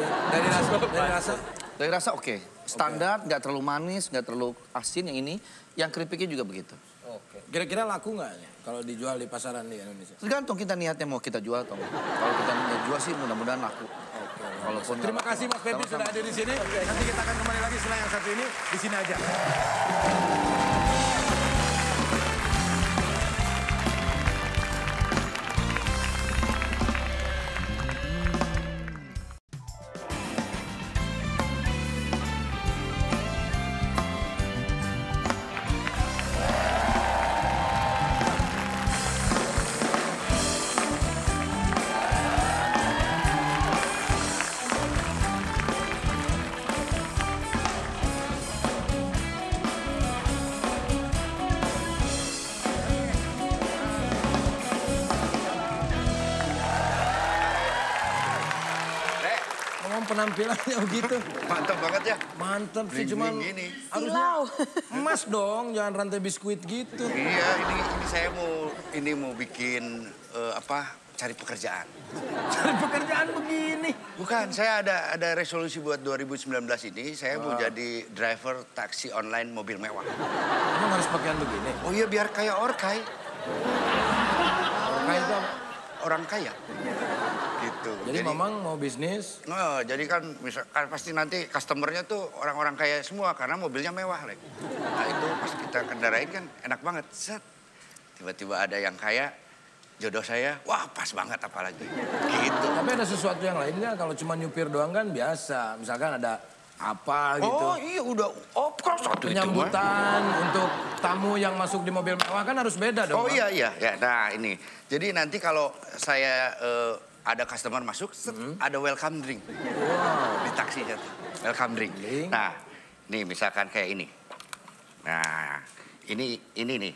rasa? Dari rasa oke. Standar, nggak terlalu manis, nggak terlalu asin yang ini. Yang keripiknya juga begitu. Oke. Kira-kira laku nggak ya kalau dijual di pasaran di Indonesia? Tergantung kita niatnya mau kita jual atau enggak. Kalau kita niat jual sih mudah-mudahan laku. Walaupun Terima nggak kasih laku. Mas Pepi sudah hadir di sini. Nanti kita akan kembali lagi setelah yang satu ini di sini aja. penampilannya begitu. Mantap banget ya. Mantap sih, cuman gini. harusnya emas dong, jangan rantai biskuit gitu. Iya, ini saya mau bikin cari pekerjaan. Cari pekerjaan begini. Bukan, saya ada resolusi buat 2019 ini, saya mau jadi driver taksi online mobil mewah. Emang harus pakaian begini? Oh iya, biar kayak Orkai. Orkai itu orang kaya. Gitu. Jadi Mamang mau bisnis? Oh, jadi kan misalkan pasti nanti customernya tuh orang-orang kaya semua karena mobilnya mewah, Lek. Nah itu pas kita kendarain kan enak banget. Set. Tiba-tiba ada yang kaya, jodoh saya, wah pas banget apalagi. Gitu. Tapi ada sesuatu yang lain nggak? Kalau cuma nyupir doang kan biasa. Misalkan ada apa gitu. Oh iya udah, kalau satu penyambutan untuk tamu yang masuk di mobil mewah kan harus beda dong. Oh iya. Nah ini, jadi nanti kalau saya ada customer masuk, ada welcome drink. Wow. Di taksinya tuh, welcome drink. Nah, nih misalkan kayak ini. Nah, ini nih.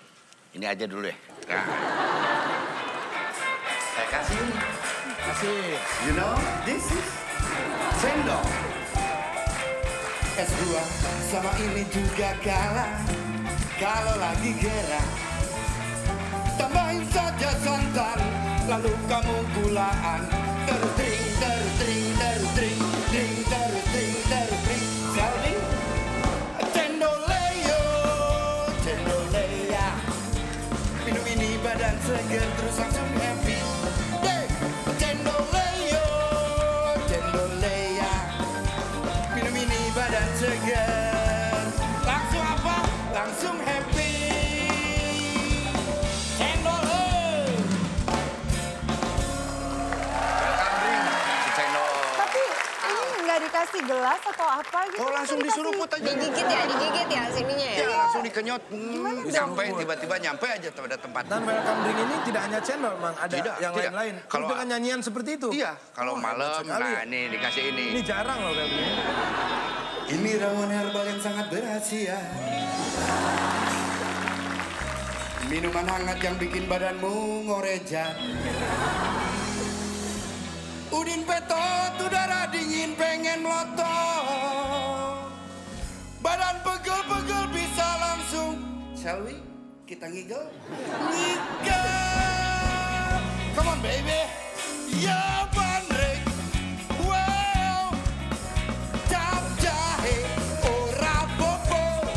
Ini aja dulu ya. Nah. Saya kasih. You know, this is sendok. S2 sama ini juga kalah. Kalau lagi gerah, tambahin saja santan, lalu kamu gulaan. Terus drink, terus drink, terus drink, drink, terus drink, terus drink. Selby, Cendoleo, Cendolea. Minum ini badan seger terus langsung happy. Cendoleo, Cendolea. Minum ini badan seger. Langsung apa? Langsung happy. Dikasih gelas atau apa gitu? Oh langsung disuruh put aja. Digigit ya sininya ya? Ya langsung dikenyot. Sampai tiba-tiba nyampe aja pada tempat. Dan welcome drink ini tidak hanya cendol, Mang. Ada yang lain-lain. Kalau dengan nyanyian seperti itu? Iya. Kalau malam, nah ini dikasih ini. Ini jarang loh kayak begini. Ini ramuan herbal yang sangat berhasil. Minuman hangat yang bikin badanmu ngorejat. Udin petot, udara dingin pengen melotot. Badan pegel-pegel bisa langsung. Shall we? Kita ngigel? Ngigel! Come on baby. Ya bandrek. Wow. Cap jahe. Ora popo.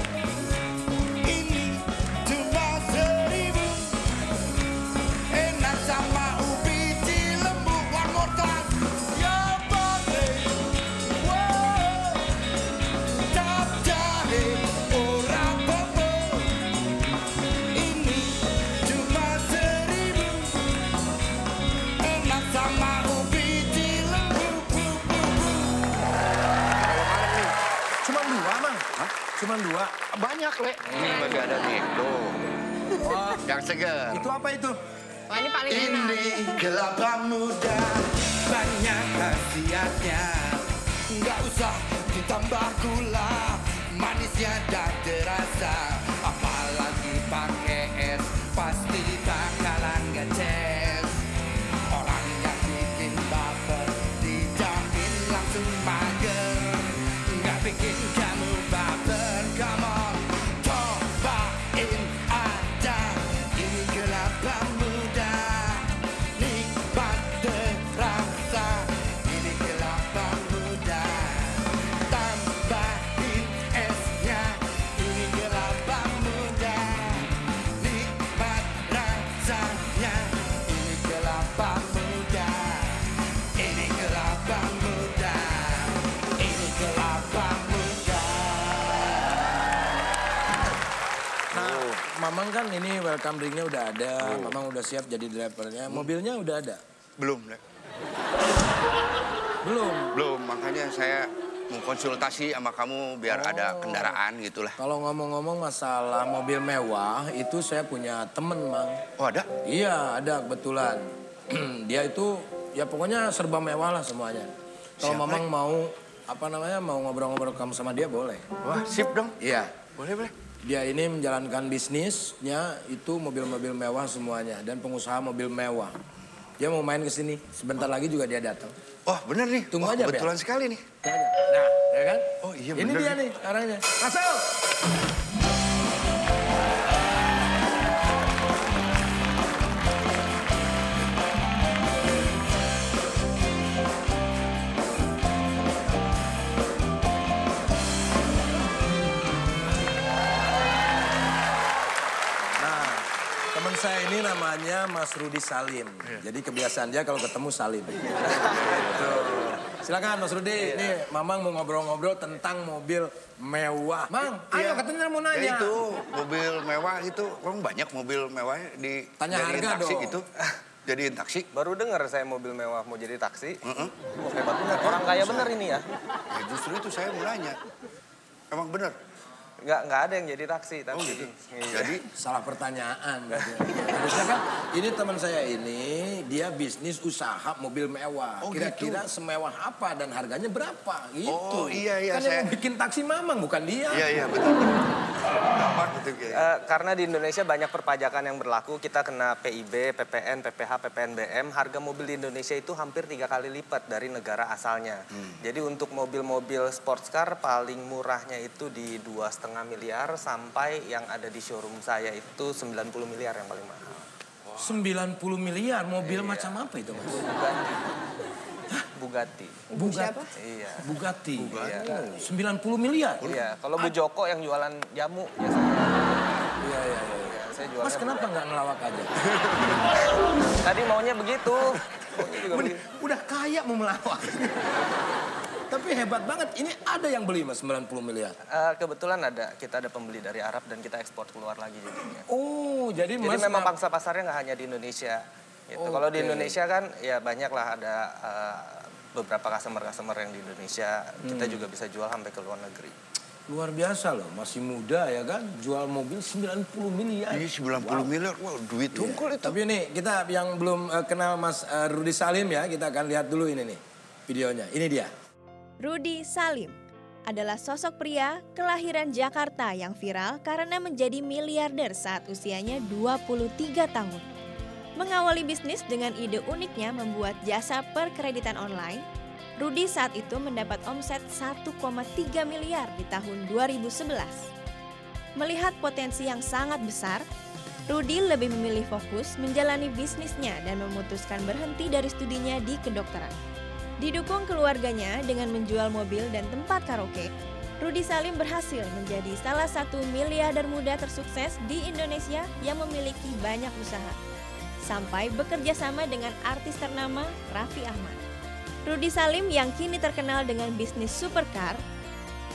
Ini cuma 1000. Enak sama ubi cilembu. One more time. Ya bandrek. Wow. Cap jahe. Ora popo. Ini cuma 1000. Enak sama ubi cilembu. Cuma 2, Mang? Hah? Cuma 2? Banyak, Le. Ini masih ada nih, tuh. Wah, yang segar. itu apa itu? Wah ini paling enak. Ini kelapa muda, banyak khasiatnya. Nggak usah ditambah gula, manisnya dah terasa. Apalagi pakai es, pasti bakalan ngecek. Orang yang bikin baper, dijamin langsung mager. Nggak bikin kamu baper, come on, cobain aja. Ini kelapa muda, nikmat terasa. Ini kelapa muda, tambahin esnya. Ini kelapa muda, nikmat rasanya. Ini kelapa muda, ini kelapa muda, ini kelapa muda. Nah, Mamang kan ini welcome drinknya udah ada. Mamang udah siap jadi drivernya. Mobilnya udah ada? Belum, Le. Belum. Makanya saya mau konsultasi sama kamu biar ada kendaraan gitulah. Kalau ngomong-ngomong masalah mobil mewah, itu saya punya temen, Mang. Oh ada? Iya, ada kebetulan. Dia itu, ya pokoknya serba mewah lah semuanya. Kalau Siapa? Mamang mau, mau ngobrol-ngobrol kamu sama dia, boleh. Wah, sip dong. Iya. Boleh. Dia ini menjalankan bisnisnya, itu mobil-mobil mewah semuanya. Dan pengusaha mobil mewah. Dia mau main ke sini, sebentar lagi juga dia datang. Oh bener nih. Tunggu Wah, aja, kebetulan Bel. sekali nih. Nah, ya kan? Oh iya Ini bener. dia nih arahnya. Masuk! Teman saya ini namanya Mas Rudi Salim. Jadi kebiasaan dia kalau ketemu Salim. Gitu. Silakan Mas Rudi. Nih Mamang mau ngobrol-ngobrol tentang mobil mewah. Mang, ayo katanya mau nanya. Ya itu mobil mewah itu, orang banyak mobil mewahnya di tanya harga taksi dong. gitu. Jadiin taksi. Baru dengar saya mobil mewah mau jadi taksi. Hebat bener, orang kaya bener ini ya. Ya justru itu saya mau nanya. Emang bener? Nggak ada yang jadi taksi. Tapi gitu. Iya. Jadi salah pertanyaan. Harusnya kan ini teman saya ini dia bisnis usaha mobil mewah. Kira-kira semewah apa dan harganya berapa gitu. Oh iya Kan yang mau bikin taksi Mamang bukan dia. Iya betul. Apa gitu karena di Indonesia banyak perpajakan yang berlaku, kita kena PIB, PPN, PPH, PPNBM. Harga mobil di Indonesia itu hampir 3 kali lipat dari negara asalnya. Jadi untuk mobil-mobil sports car paling murahnya itu di 2,5 miliar sampai yang ada di showroom saya itu 90 miliar yang paling mahal. 90 miliar mobil macam apa itu Mas? Bugatti. Bugatti. Iya. Bugatti. Iya. 90 miliar. Iya, kalau Bu Joko yang jualan jamu biasanya. Iya. Saya jualnya. Mas kenapa nggak ngelawak aja? Tadi maunya begitu. Maunya juga begitu. Udah kaya mau melawak. Tapi hebat banget, ini ada yang beli Mas 90 miliar? Kebetulan ada, kita ada pembeli dari Arab dan kita ekspor keluar lagi jadinya. Oh, jadi Mas... memang pangsa pasarnya nggak hanya di Indonesia. Gitu. Kalau di Indonesia kan ya banyak lah ada beberapa customer yang di Indonesia. Kita juga bisa jual sampai ke luar negeri. Luar biasa loh, masih muda ya kan, jual mobil 90 miliar. Iya 90 miliar, wah duit tungkul itu. Tapi nih, kita yang belum kenal Mas Rudi Salim ya, kita akan lihat dulu ini nih videonya. Ini dia. Rudi Salim adalah sosok pria kelahiran Jakarta yang viral karena menjadi miliarder saat usianya 23 tahun. Mengawali bisnis dengan ide uniknya membuat jasa perkreditan online, Rudi saat itu mendapat omset 1,3 miliar di tahun 2011. Melihat potensi yang sangat besar, Rudi lebih memilih fokus menjalani bisnisnya dan memutuskan berhenti dari studinya di kedokteran. Didukung keluarganya dengan menjual mobil dan tempat karaoke, Rudi Salim berhasil menjadi salah satu miliarder muda tersukses di Indonesia yang memiliki banyak usaha. Sampai bekerja sama dengan artis ternama Raffi Ahmad. Rudi Salim yang kini terkenal dengan bisnis supercar,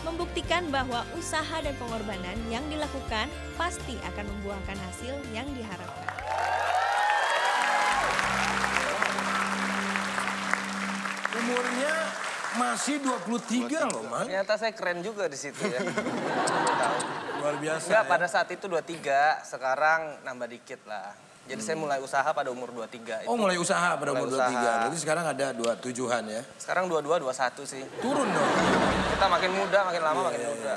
membuktikan bahwa usaha dan pengorbanan yang dilakukan pasti akan membuahkan hasil yang diharapkan. Umurnya masih 23 loh, Mang. Ternyata saya keren juga di situ ya. Luar biasa. Enggak, ya? pada saat itu 23, sekarang nambah dikit lah. Jadi saya mulai usaha pada umur 23. Oh, mulai usaha pada umur 23. Usaha. Berarti sekarang ada 27-an ya? Sekarang 22, 21 sih. Turun dong. Kita makin muda, makin lama makin muda.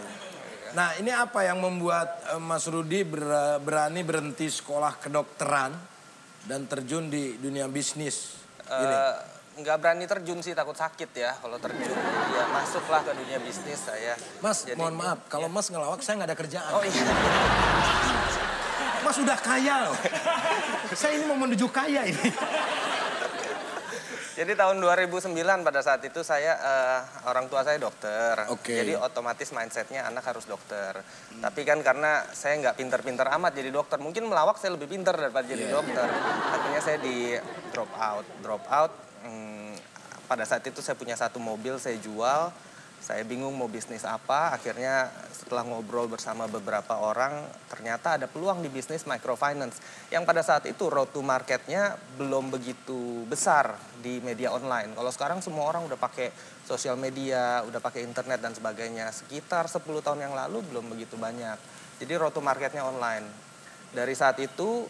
Nah, ini apa yang membuat Mas Rudi berani berhenti sekolah kedokteran dan terjun di dunia bisnis ini? Nggak berani terjun sih, takut sakit ya kalau terjun. Ya masuklah ke dunia bisnis saya. Mas, mohon maaf, kalau Mas ngelawak saya nggak ada kerjaan. Oh iya. Mas udah kaya loh. Saya ini mau menuju kaya ini. Jadi tahun 2009 pada saat itu saya, orang tua saya dokter. Jadi otomatis mindsetnya anak harus dokter. Tapi kan karena saya nggak pinter-pinter amat jadi dokter. Mungkin melawak saya lebih pinter daripada jadi dokter. Akhirnya saya di drop out. Pada saat itu saya punya satu mobil, saya jual. Saya bingung mau bisnis apa, akhirnya setelah ngobrol bersama beberapa orang, ternyata ada peluang di bisnis microfinance. Yang pada saat itu road to marketnya belum begitu besar di media online. Kalau sekarang semua orang udah pakai sosial media, udah pakai internet dan sebagainya. Sekitar 10 tahun yang lalu belum begitu banyak. Jadi road to marketnya online. Dari saat itu,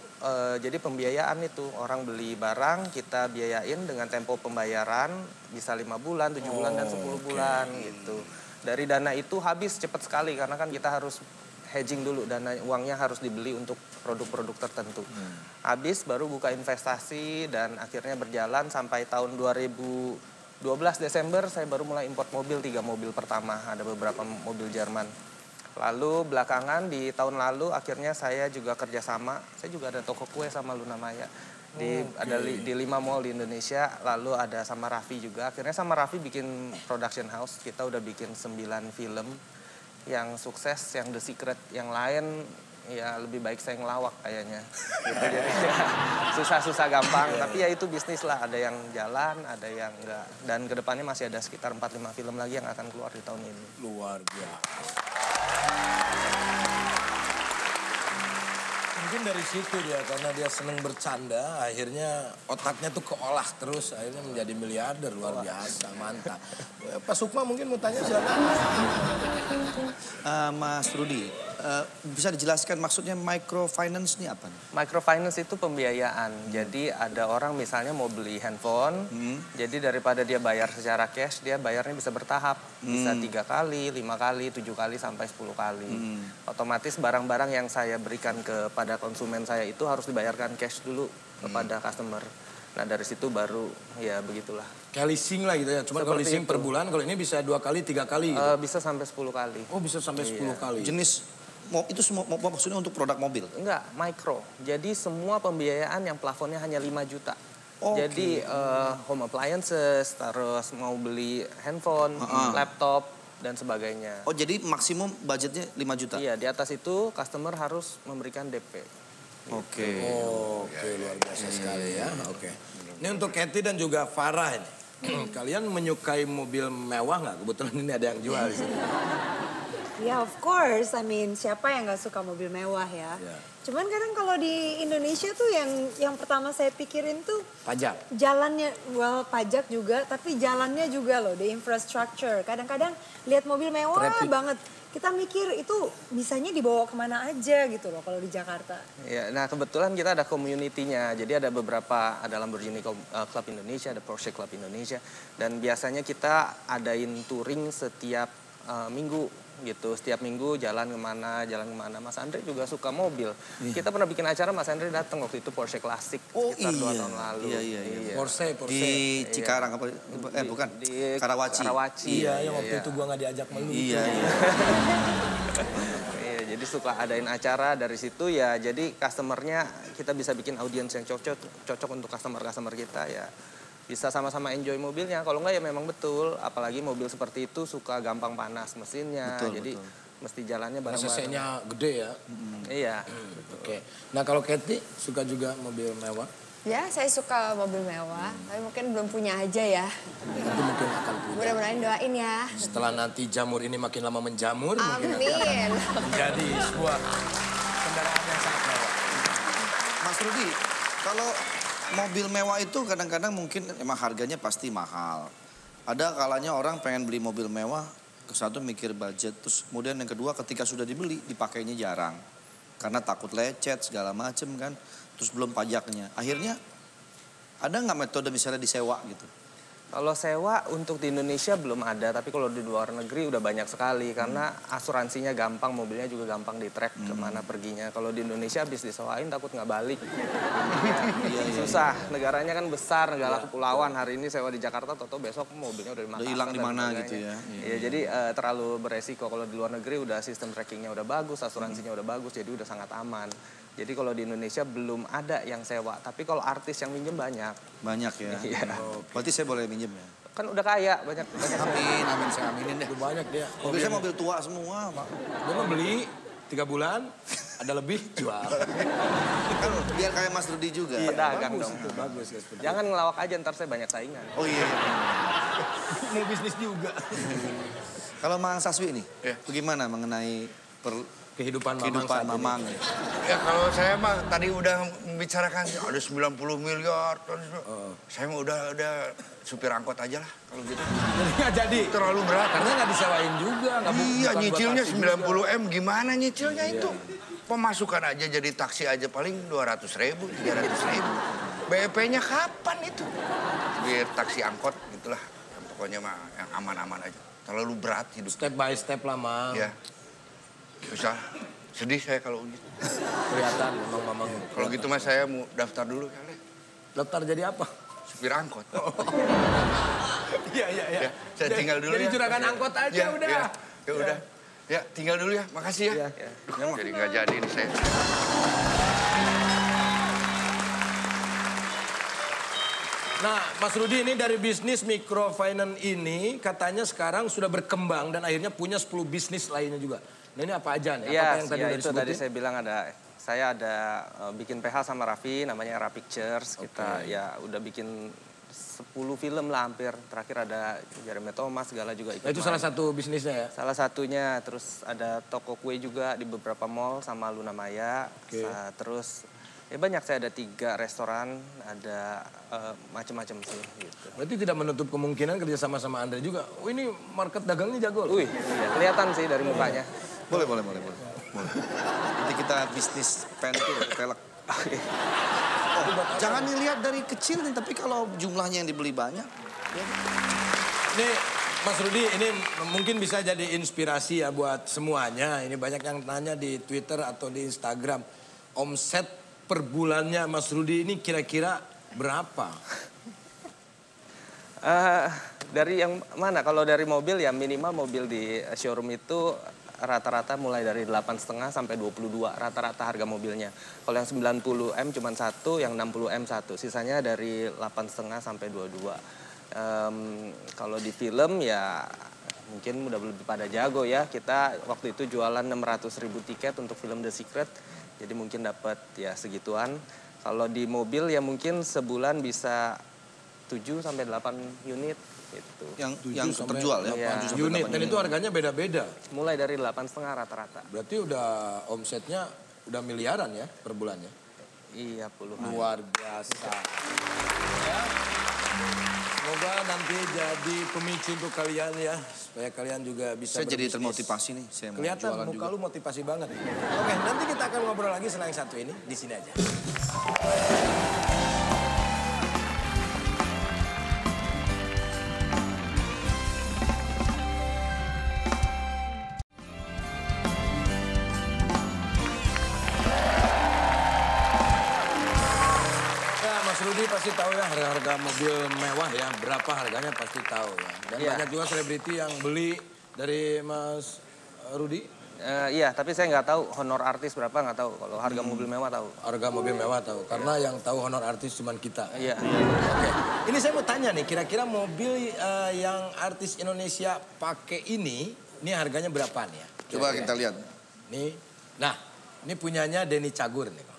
jadi pembiayaan itu. Orang beli barang, kita biayain dengan tempo pembayaran bisa 5 bulan, 7 bulan, dan 10 bulan gitu. Dari dana itu habis cepat sekali karena kan kita harus hedging dulu. Dana uangnya harus dibeli untuk produk-produk tertentu. Habis baru buka investasi dan akhirnya berjalan sampai tahun 2015 12 Desember saya baru mulai import mobil, 3 mobil pertama, ada beberapa mobil Jerman. Lalu belakangan di tahun lalu akhirnya saya juga kerjasama, saya juga ada toko kue sama Luna Maya. Ada di 5 mall di Indonesia, lalu ada sama Raffi juga. Akhirnya sama Raffi bikin production house, kita udah bikin 9 film yang sukses, yang The Secret, yang lain ya lebih baik saya ngelawak kayaknya. Gitu, jadi susah-susah gampang, tapi ya itu bisnis lah, ada yang jalan, ada yang enggak. Dan kedepannya masih ada sekitar 4-5 film lagi yang akan keluar di tahun ini. Luar biasa. Mungkin dari situ dia, karena dia seneng bercanda, akhirnya otaknya tuh keolah terus, akhirnya menjadi miliarder, luar biasa, mantap. Pak Sukma mungkin mau tanya siapa? Mas Rudi, bisa dijelaskan maksudnya microfinance ini apa? Microfinance itu pembiayaan, jadi ada orang misalnya mau beli handphone, jadi daripada dia bayar secara cash, dia bayarnya bisa bertahap, bisa 3 kali, 5 kali, 7 kali, sampai 10 kali. Otomatis barang-barang yang saya berikan kepada konsumen saya itu harus dibayarkan cash dulu kepada customer. Nah dari situ baru ya begitulah. Kayak leasing lah gitu ya, cuma kalau leasing per bulan, kalau ini bisa 2 kali, 3 kali gitu? Bisa sampai 10 kali. Oh bisa sampai 10 kali? Jenis, itu semua maksudnya untuk produk mobil? Enggak, micro. Jadi semua pembiayaan yang plafonnya hanya 5 juta. Jadi home appliances, terus mau beli handphone, laptop, dan sebagainya. Oh jadi maksimum budgetnya 5 juta? Iya, di atas itu customer harus memberikan DP. Oke, luar biasa sekali ya. Oke. Ini untuk Katy dan juga Farah ini. Kalian menyukai mobil mewah nggak? Kebetulan ini ada yang jual di sini. Ya of course, I mean siapa yang nggak suka mobil mewah ya. Cuman kadang kalau di Indonesia tuh yang pertama saya pikirin tuh pajak. Jalannya, well pajak juga, tapi jalannya juga loh, the infrastructure. Kadang-kadang lihat mobil mewah banget, kita mikir itu bisanya dibawa kemana aja gitu loh kalau di Jakarta. Ya, nah kebetulan kita ada community-nya, jadi ada beberapa, ada Lamborghini Club Indonesia, ada Porsche Club Indonesia, dan biasanya kita adain touring setiap minggu gitu, setiap minggu jalan kemana. Mas Andre juga suka mobil. Kita pernah bikin acara, Mas Andre datang waktu itu Porsche Classic sekitar 2 tahun lalu. Iya. Porsche. Di Cikarang apa? Bukan. Di Karawaci. Iya, waktu itu gua nggak diajak melu. Iya. Jadi suka adain acara dari situ ya. Jadi customernya kita bisa bikin audiens yang cocok untuk customer kita ya. Bisa sama-sama enjoy mobilnya. Kalau enggak ya memang betul. Apalagi mobil seperti itu suka gampang panas mesinnya. Jadi mesti jalannya bareng-bareng. ACC-nya gede ya? Iya. Oke. Nah kalau Katy suka juga mobil mewah? Ya saya suka mobil mewah. Tapi mungkin belum punya aja ya. Nanti mungkin akan punya. Mudah-mudahan doain ya. Setelah nanti jamur ini makin lama menjamur. Amin. Mungkin menjadi sebuah kendaraan yang sangat mewah. Mas Rudi, kalau mobil mewah itu kadang-kadang mungkin emang harganya pasti mahal. Ada kalanya orang pengen beli mobil mewah, satu mikir budget, terus kemudian yang kedua ketika sudah dibeli dipakainya jarang. Karena takut lecet segala macem kan, terus belum pajaknya. Akhirnya ada nggak metode misalnya disewa gitu? Kalau sewa untuk di Indonesia belum ada, tapi kalau di luar negeri udah banyak sekali. Karena asuransinya gampang, mobilnya juga gampang di-track kemana perginya. Kalau di Indonesia habis disewain takut nggak balik. Susah, negaranya kan besar, negara kepulauan. Hari ini sewa di Jakarta, toto besok mobilnya udah di Makassar. Udah hilang di mana gitu ya. Iya, jadi terlalu beresiko. Kalau di luar negeri udah sistem trackingnya udah bagus, asuransinya udah bagus, jadi udah sangat aman. Jadi kalau di Indonesia belum ada yang sewa, tapi kalau artis yang minjem banyak. Banyak ya? Iya. Berarti saya boleh minjem ya? Kan udah kaya, banyak. Amin, saya aminin deh. Udah banyak dia. Mobil saya mobil tua semua, Pak. Dia mau beli 3 bulan, ada lebih, jual. Kan biar kayak Mas Rudi juga. Iya, pedagang bagus dong. itu, bagus. Jangan ngelawak aja, ntar saya banyak saingan. Oh iya. Mau bisnis juga. Kalau Mang Saswi nih, bagaimana mengenai kehidupan Mamang? Ya kalau saya mah tadi udah membicarakan ada 90 miliar. Saya mah udah supir angkot aja lah kalau gitu. Nggak jadi. Terlalu berat. Karena nggak disewain juga. Iya nyicilnya 90 M, gimana nyicilnya itu? Pemasukan aja jadi taksi aja paling 200.000, 300.000. BEP-nya kapan itu? Biar taksi angkot gitulah. Pokoknya mah yang aman-aman aja. Terlalu berat hidup. Step by step lah, Mang. Ya. Bisa. Sedih saya kalau gitu. Kelihatan memang Mamang. Kalau gitu mas saya mau daftar dulu kali. Daftar jadi apa? Supir angkot. Iya. Saya tinggal dulu jadi ya. juragan angkot aja udah. Ya udah. Ya, tinggal dulu ya. Makasih ya. Jadi nggak jadi nih saya. Nah, Mas Rudi ini dari bisnis microfinance ini katanya sekarang sudah berkembang dan akhirnya punya 10 bisnis lainnya juga. Nah, ini apa aja nih? Iya, yang tadi saya bilang saya ada bikin PH sama Raffi, namanya Era Pictures. Kita ya udah bikin 10 film lah hampir. Terakhir ada Jeremy Thomas segala juga ikut. Nah, itu salah satu bisnisnya ya? Salah satunya. Terus ada toko kue juga di beberapa mall sama Luna Maya. Terus ya banyak, saya ada 3 restoran, ada macam-macam sih gitu. Berarti tidak menutup kemungkinan kerja sama Andre juga. Oh, ini market dagangnya jago loh. Iya, kelihatan sih dari mukanya. Boleh. Nanti kita bisnis pelek. Jangan dilihat dari kecil nih, tapi kalau jumlahnya yang dibeli banyak. Nih, Mas Rudi, ini mungkin bisa jadi inspirasi ya buat semuanya. Ini banyak yang tanya di Twitter atau di Instagram. Omset per bulannya Mas Rudi ini kira-kira berapa? Dari yang mana? Kalau dari mobil ya minimal mobil di showroom itu rata-rata mulai dari 8,5 sampai 22 rata-rata harga mobilnya. Kalau yang 90M cuma satu, yang 60M satu. Sisanya dari 8,5 sampai 22. Kalau di film ya mungkin udah lebih pada jago ya. Kita waktu itu jualan 600.000 tiket untuk film The Secret. Jadi mungkin dapat ya segituan. Kalau di mobil ya mungkin sebulan bisa 7 sampai 8 unit gitu. Yang terjual ya? 8 unit, dan itu harganya beda-beda. Mulai dari 8,5 rata-rata. Berarti udah omsetnya udah miliaran ya per bulannya? Iya, puluhan. Luar biasa. Ya. Semoga nanti jadi pemicu untuk kalian ya. Supaya kalian juga bisa Saya jadi termotivasi nih. Saya mau kelihatan jualan muka juga. lu motivasi banget. Oke, nanti kita akan ngobrol lagi setelah yang satu ini. Di sini aja. Pasti tahu ya harga-harga mobil mewah ya, berapa harganya pasti tahu ya. Dan banyak juga selebriti yang beli dari Mas Rudi. Iya, tapi saya nggak tahu honor artis berapa, nggak tahu. Kalau harga mobil mewah tahu. Harga mobil mewah tahu, karena yang tahu honor artis cuma kita. Iya. Oke, ini saya mau tanya nih, kira-kira mobil yang artis Indonesia pakai ini harganya berapa nih ya? Coba kita lihat. Nih, nah ini punyanya Denny Cagur nih.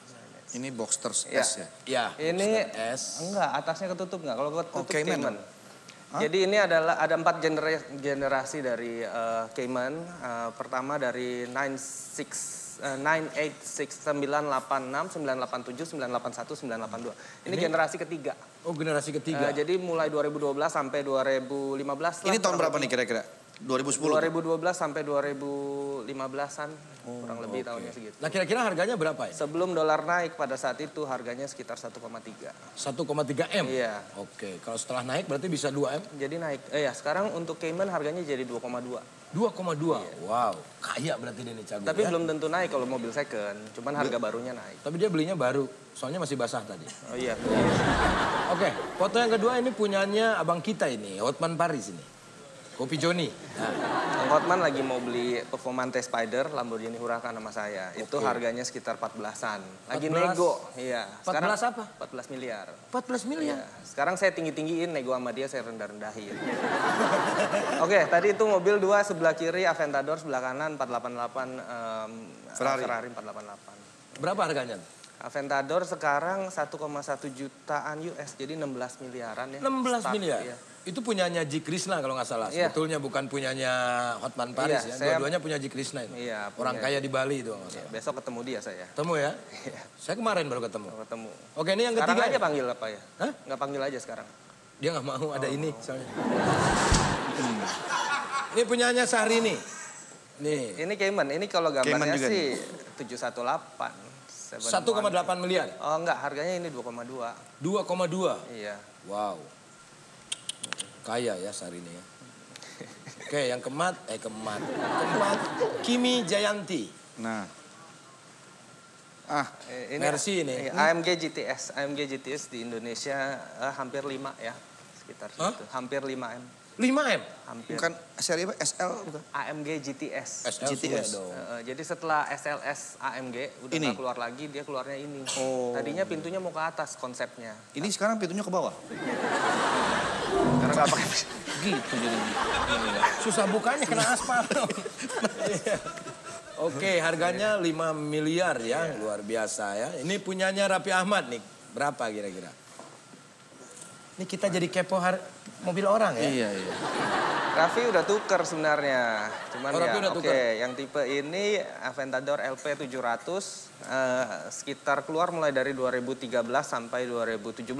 Ini Boxster S ya? Iya. Ini S. Enggak, atasnya ketutup enggak? Kalau ketutup Cayman. Jadi ini ada 4 generasi dari Cayman. Pertama dari 986, 986, 987, 981, 982. Ini generasi ketiga. Oh, generasi ketiga. Jadi mulai 2012 sampai 2015. Ini tahun berapa nih kira-kira? 2010? 2012 sampai 2015-an, kurang lebih tahunnya segitu. Nah, kira-kira harganya berapa ya? Sebelum dolar naik pada saat itu harganya sekitar 1,3. 1,3 M? Iya. Oke, kalau setelah naik berarti bisa 2 M? Jadi naik, ya sekarang untuk Cayman harganya jadi 2,2. 2,2? Iya. Wow, kaya berarti Denny Cagur. Tapi belum tentu naik kalau mobil second, cuman harga barunya naik. Tapi dia belinya baru, soalnya masih basah tadi. Oh iya. Oke, foto yang kedua ini punyanya abang kita ini, Hotman Paris ini. Kopi Joni. Nah. Hotman lagi mau beli Performante Spider, Lamborghini Huracan sama saya. Itu harganya sekitar 14-an. Lagi 14? nego. Iya. 14 apa? 14 miliar. 14 miliar? Iya. Sekarang saya tinggi-tinggiin, nego sama dia saya rendah-rendahin. Oke, tadi itu mobil 2 sebelah kiri Aventador, sebelah kanan 488 Ferrari 488. Berapa harganya? Aventador sekarang 1,1 jutaan US, jadi 16 miliaran ya. 16 miliar? Iya. Itu punyanya Ji Krishna kalau nggak salah. Iya. Sebetulnya bukan punyanya Hotman Paris ya. Dua-duanya punya Ji Krishna itu. Iya, orang kaya di Bali itu. Iya, besok ketemu dia saya. Ketemu ya? Iya. Saya kemarin baru ketemu. Ketemu. Oke, ini yang sekarang ketiga. Sekarang aja panggil apa ya? Hah? Nggak panggil aja sekarang. Dia nggak mau ada ini soalnya. Ini punyanya Syahrini. Nih. Ini Cayman. Ini kalau gambarnya sih 718. 1,8 miliar? Oh enggak, harganya ini 2,2. 2,2? Iya. Wow. Kaya ya Syahrini ya. Oke, yang keempat Kimi Jayanti. Nah. Ini Mercy ini. AMG GTS. AMG GTS di Indonesia hampir 5 ya. sekitar situ. Hampir 5M. 5M? Hampir. Bukan seri apa? SL bukan? AMG GTS. GTS. Jadi setelah SLS AMG udah nggak keluar lagi, dia keluarnya ini. Tadinya pintunya mau ke atas konsepnya. Ini sekarang pintunya ke bawah? Karena nggak pakai gitu jadi. Susah bukanya kena aspal. Oke, harganya 5 miliar ya, luar biasa ya. Ini punyanya Raffi Ahmad nih, berapa kira-kira? Ini kita jadi kepo mobil orang ya? Iya. Raffi udah tuker sebenarnya. Cuman ya yang tipe ini Aventador LP 700 sekitar keluar mulai dari 2013 sampai 2017.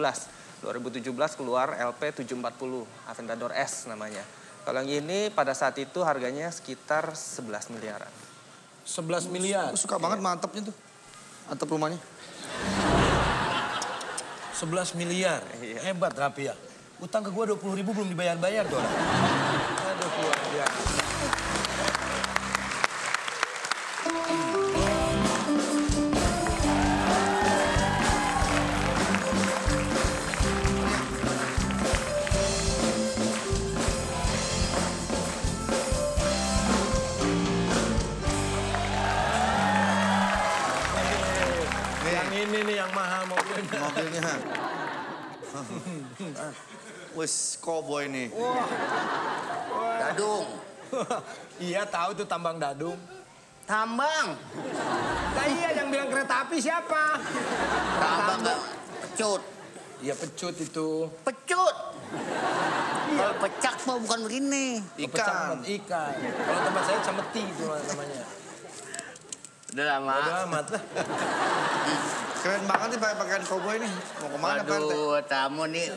2017 keluar LP 740 Aventador S namanya. Kalau yang ini pada saat itu harganya sekitar 11 miliaran. 11 miliar? Aku suka banget mantapnya tuh. Mantap rumahnya. 11 miliar, hebat Raffi ya. Utang ke gue 20.000 belum dibayar-bayar tuh. Aduh, luar biasa. Yang ini nih yang mahal mobilnya. Wes, cowboy nih. Dadung. Iya tahu tuh tambang Dadung. Tambang. Nah iya yang bilang kereta api siapa? Tambang nggak pecut. Iya pecut itu. Pecut. Kalau pecak mah bukan begini. Ikan. Kalau tempat saya cameti itu namanya. Udah lama. Udah amat lah. Keren banget nih pakaian cowboy nih. Mau kemana Pak RT? Aduh, tamu nih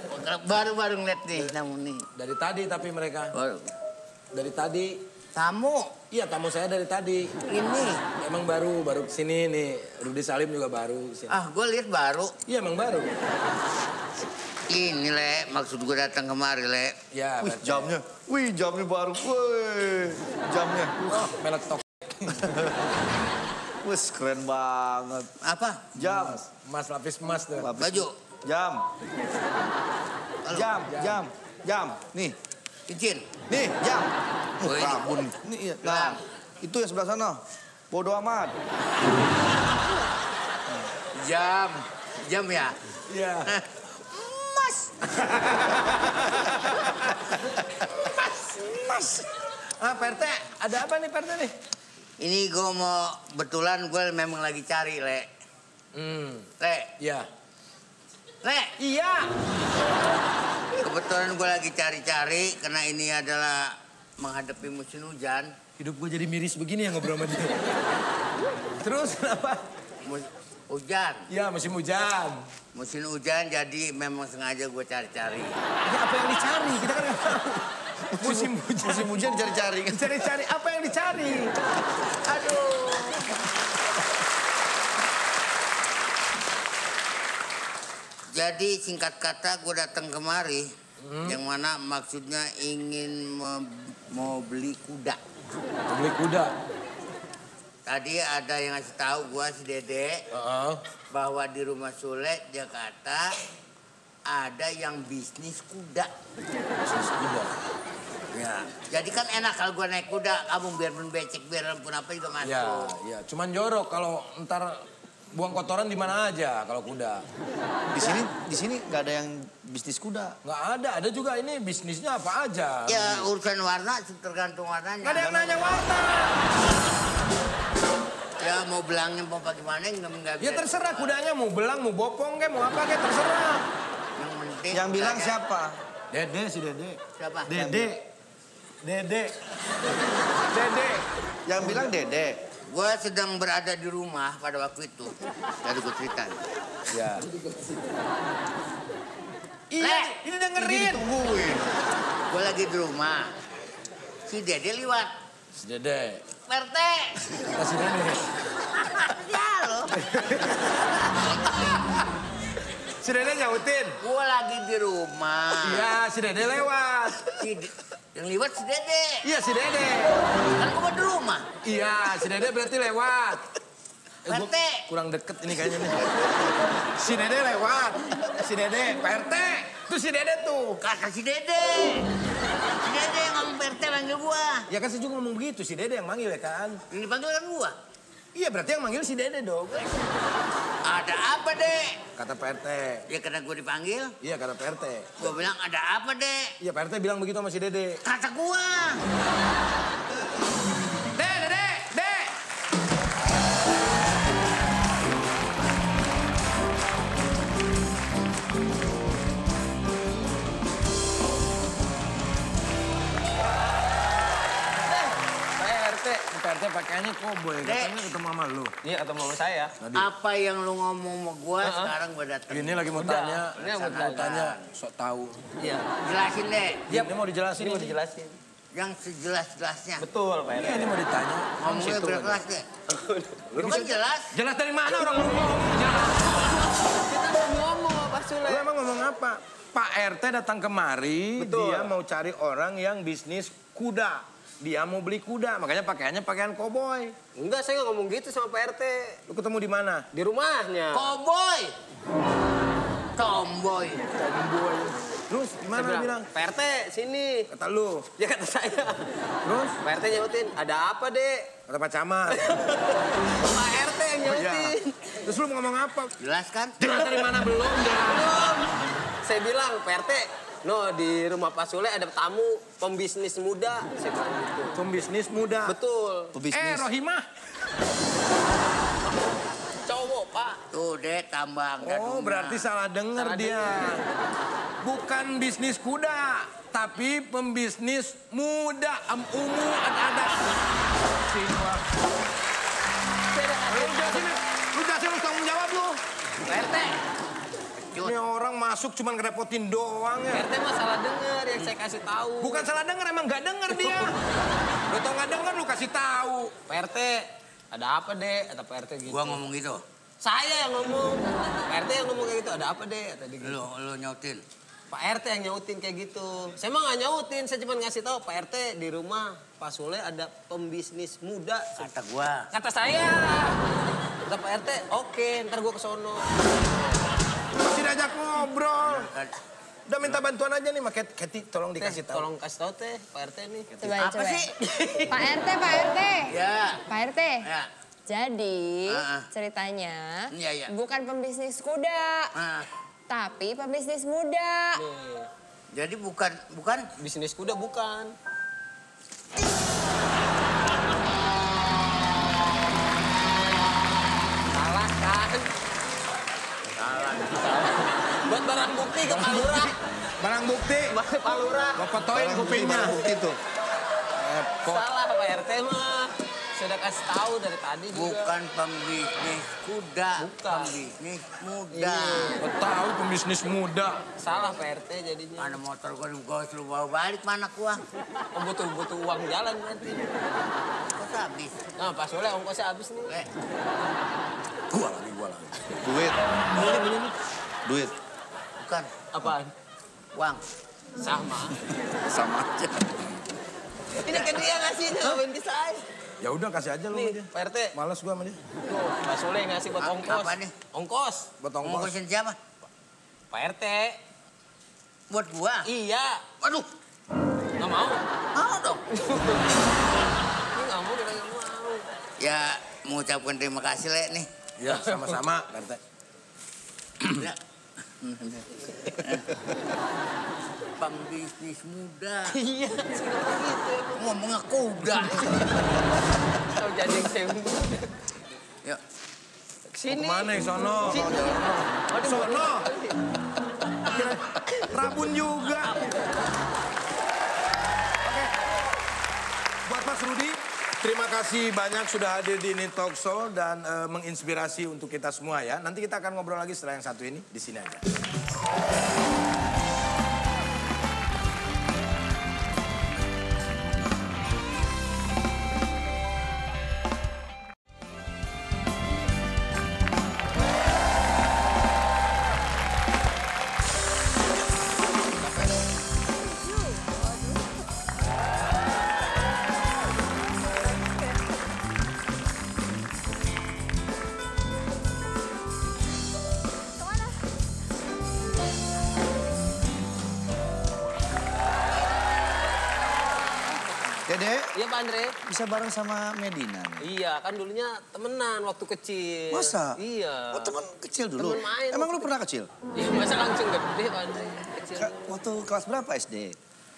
baru ngeliat nih tamu nih. Dari tadi tapi mereka. Dari tadi. Tamu? Iya tamu saya dari tadi. Ini? Emang baru kesini nih. Rudy Salim juga baru kesini. Ah, gue lihat baru. Iya emang baru. Ini Le, maksud gue datang kemari Le. Ya. Wih jamnya. Wih jamnya baru. Wih jamnya. Melek tok. Wes keren banget. Apa? Jam. Mas lapis emas tuh. Baju. Jam. Jam. Nih. Cincin. Nih jam. Oh, ini. Rabun. Nih iya. Nah itu yang sebelah sana. Bodoh amat. Jam ya? Iya. Mas. Ah Pak RT, ada apa nih Pak RT nih? Ini gue betulan gue memang lagi cari, Le. Le. Iya. Le. Iya. Kebetulan gue lagi cari-cari karena ini adalah menghadapi musim hujan. Hidup gue jadi miris begini ya ngobrol sama dia. Terus kenapa? Hujan. Iya musim hujan. Musim hujan jadi memang sengaja gue cari-cari. Ini apa yang dicari? Kita kan nggak tahu. Musim hujan cari-cari. Cari-cari apa yang dicari? Aduh. Jadi singkat kata gue datang kemari. Yang mana maksudnya ingin mau beli kuda. Beli kuda? Tadi ada yang ngasih tahu gue si Dede. Bahwa di rumah Sule dia kata ada yang bisnis kuda. Bisnis kuda? Ya, jadi kan enak kalau gue naik kuda, kamu biarpun becek, biarpun apa juga masuk. Ya, cuman jorok kalau ntar buang kotoran di mana aja kalau kuda. Di sini nggak ada yang bisnis kuda. Nggak ada juga ini bisnisnya apa aja. Ya urusan warna tergantung warnanya. Nggak ada yang nanya warna. Ya mau belangnya mau bagaimana nggak bisa. Ya terserah kudanya mau belang, mau bopong kayak mau apa kayak terserah. Yang penting. Yang bilang siapa? Dede si Dede. Siapa? Dede. Yang bilang Dede. Gue sedang berada di rumah pada waktu itu. Jadi gue cerita. Ya. Iya, ini dengerin. Tungguin. Gue lagi di rumah. Si Dede liwat. Si Dede. PRT. Kata si Dede. Ya loh. Si Dede nyautin. Gue lagi di rumah. Iya, si Dede lewat. Yang liwat si Dede. Iya, si Dede. Kan gue di rumah. Iya, si Dede berarti lewat. PRT. Kurang deket ini kayaknya nih. Si Dede lewat. Si Dede, PRT. Tuh si Dede tuh. Kakak si Dede. Si Dede yang ngomong Pak RT manggil gua. Ya kan saya juga ngomong begitu, si Dede yang manggil ya kan. Ini panggil kan gua. Iya berarti yang manggil si Dede dong. Ada apa, Dek? Kata Pak RT. Ya karena gua dipanggil. Iya kata Pak RT. Gua bilang ada apa, Dek? Iya Pak RT bilang begitu sama si Dede. Kata gua. Dede. Pak RT pakaiannya koboi, katanya ketemu sama lu. Iya, ketemu sama saya. Apa yang lu ngomong sama gua sekarang gua datang. Ini lagi mau tanya, sok tahu. Iya. Jelasin, Dek. Iya, ini mau dijelasin. Ini mau dijelasin. Yang sejelas-jelasnya. Betul, Pak RT. Iya, ini mau ditanya. Ngomongnya berkelas, Dek. Lu kan jelas. Jelas dari mana orang ngomong? Kita mau ngomong Pak Sule. Lu emang ngomong apa? Pak RT datang kemari, dia mau cari orang yang bisnis kuda. Dia mau beli kuda, makanya pakaiannya pakaian koboi. Enggak, saya nggak ngomong gitu sama Pak RT. Lu ketemu di mana? Di rumahnya. Cowboy. Tomboy. Terus gimana lu bilang? Pak RT, sini. Kata lu. Ya kata saya. Terus? Pak RT nyautin, ada apa, Dek? Kata Pak Camat. Pak RT yang nyautin. Terus lu mau ngomong apa? Jelas kan? Jelas dari mana belum? Belum. Saya bilang, Pak RT, no, di rumah Pak Sule ada tamu pembisnis muda. Saya bilang gitu. Pembisnis muda? Betul. Pebisnis. Rohimah. Cowok, Pak. Tuh, Dek, tambang. Oh, berarti salah denger dia. Bukan bisnis kuda, tapi pembisnis muda. Ungu ada. Lu jelasin, lu tanggung jawab lu. Pak RT. Ini orang masuk cuma ngerepotin doang ya. RT mah salah denger yang saya kasih tahu. Bukan salah denger, emang nggak denger dia. Lu tau nggak denger, lu kasih tahu. Pak RT, ada apa, Dek? Kata Pak RT gitu. Gua ngomong gitu. Saya yang ngomong. Pak RT yang ngomong kayak gitu, ada apa, Dek? Kata dia gitu. Lu nyautin. Pak RT yang nyautin kayak gitu. Saya mah nggak nyautin, saya cuma ngasih tahu Pak RT di rumah Pak Sule ada pembisnis muda. Kata gua. Kata saya. Kata Pak RT, oke, ntar gua ke sono. Masih diajak ngobrol. Udah minta bantuan aja nih, Mak Keti, tolong dikasih tahu. Tolong kasih tahu teh, Pak RT nih. Coba. Sih? Pak RT. Ya. Pak RT. Ya. Jadi ceritanya bukan pembisnis kuda, tapi pembisnis muda. Jadi bukan bisnis kuda, bukan. Salah kan? Salah. Buat barang bukti ke Pak Lurah. Barang bukti? Pak Lurah. Mau fotoin kupingnya. Barang bukti tuh. Salah Pak RT mah. Sudah kasih tahu dari tadi juga. Bukan pembisnis kuda. Bukan. Pembisnis muda. Gak tahu pembisnis muda. Salah Pak RT jadinya. Mana motor gua lu bawa balik mana gua? Oh, butuh uang jalan berarti. Kok habis? Nah, Pak Sule ongkosnya habis nih. Gua lagi. Duit. Duit. Bukan. Apaan? Uang. Sama. Sama aja. Ini kan dia ngasihnya, ngapain ke saya? Ya udah kasih aja lu Nih, sama dia. Pak RT. Males gua sama dia. Tuh, Pak Sule ngasih buat ongkos. Apa nih? Ongkos. Buat ongkos. Ongkosin siapa? Pak RT. Buat gua? Iya. Waduh. Nggak mau? Mau dong. Ini nggak mau, kita nggak mau. Ya, mengucapkan terima kasih, Le, nih. Ya, sama-sama, Pak RT. Ya. Pembisnis muda. Iya, gitu. Ngomongnya kuda. Tahu jadi yang Yuk. Sini. Kemana yang sono? Sono. Kira Rabun juga. Oke. Buat Mas Rudi, terima kasih banyak sudah hadir di ini Talk Show dan menginspirasi untuk kita semua ya. Nanti kita akan ngobrol lagi setelah yang satu ini di sini aja. Andre. Bisa bareng sama Medina nih. Iya, kan dulunya temenan waktu kecil. Masa? Iya. Oh teman kecil dulu? Temen main. Emang lu pernah kecil? Iya, masa langsung gede Pak Andre. Kecil. Waktu kelas berapa SD?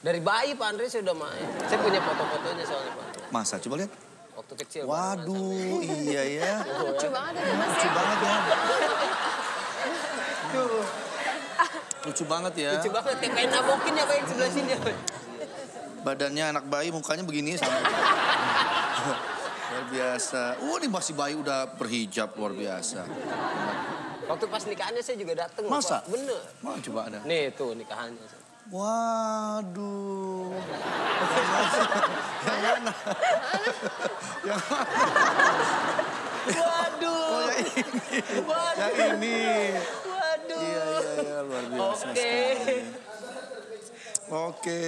Dari bayi Pak Andre saya udah main. Saya punya foto-fotonya soalnya Pak Andre. Masa? Coba lihat. Waktu kecil. Waduh, iya ya. Lucu banget ya Mas. Lucu banget ya. Lucu banget ya. Lucu banget, kayak pengen nabokin ya Pak yang sebelah sini. Badannya anak bayi, mukanya begini sama. Luar biasa. Ini masih bayi udah berhijab, luar biasa. Waktu pas nikahannya saya juga dateng. Masa? Pak. Bener. Mau coba ada. Nih tuh nikahannya. Waduh. Yang mana? Yang mana? Waduh. Oh yang ini. Waduh. Yang ini. Waduh. Iya, luar biasa sekali. Oke.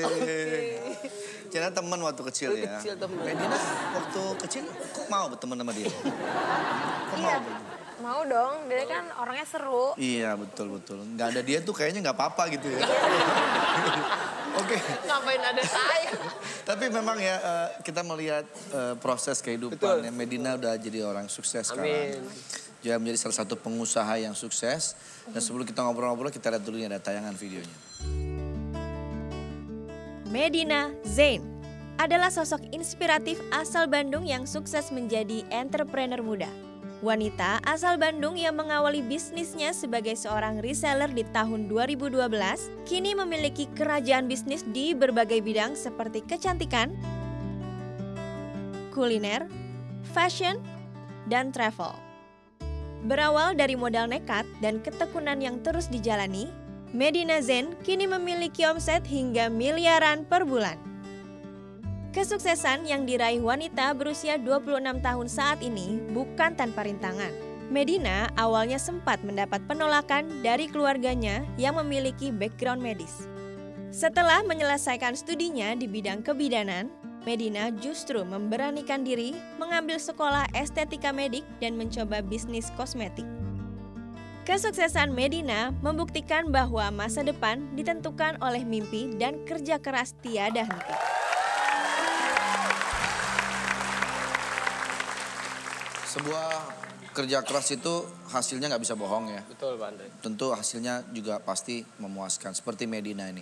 Cina teman waktu kecil ya. Kecil teman. Medina waktu kecil kok mau berteman sama dia? Kok Iya. mau? Mau dong, dia kan orangnya seru. Iya, betul. Nggak ada dia tuh kayaknya nggak apa-apa gitu ya. Oke. Ngapain ada saya? Tapi memang ya kita melihat proses kehidupan. Medina udah jadi orang sukses sekarang. Dia menjadi salah satu pengusaha yang sukses. Dan sebelum kita ngobrol-ngobrol, kita lihat dulu ada tayangan videonya. Medina Zain adalah sosok inspiratif asal Bandung yang sukses menjadi entrepreneur muda. Wanita asal Bandung yang mengawali bisnisnya sebagai seorang reseller di tahun 2012, kini memiliki kerajaan bisnis di berbagai bidang seperti kecantikan, kuliner, fashion, dan travel. Berawal dari modal nekat dan ketekunan yang terus dijalani, Medina Zain kini memiliki omset hingga miliaran per bulan. Kesuksesan yang diraih wanita berusia 26 tahun saat ini bukan tanpa rintangan. Medina awalnya sempat mendapat penolakan dari keluarganya yang memiliki background medis. Setelah menyelesaikan studinya di bidang kebidanan, Medina justru memberanikan diri mengambil sekolah estetika medik dan mencoba bisnis kosmetik. Kesuksesan Medina membuktikan bahwa masa depan ditentukan oleh mimpi dan kerja keras tiada henti. Sebuah kerja keras itu hasilnya nggak bisa bohong ya. Betul Pak Andre. Tentu hasilnya juga pasti memuaskan seperti Medina ini.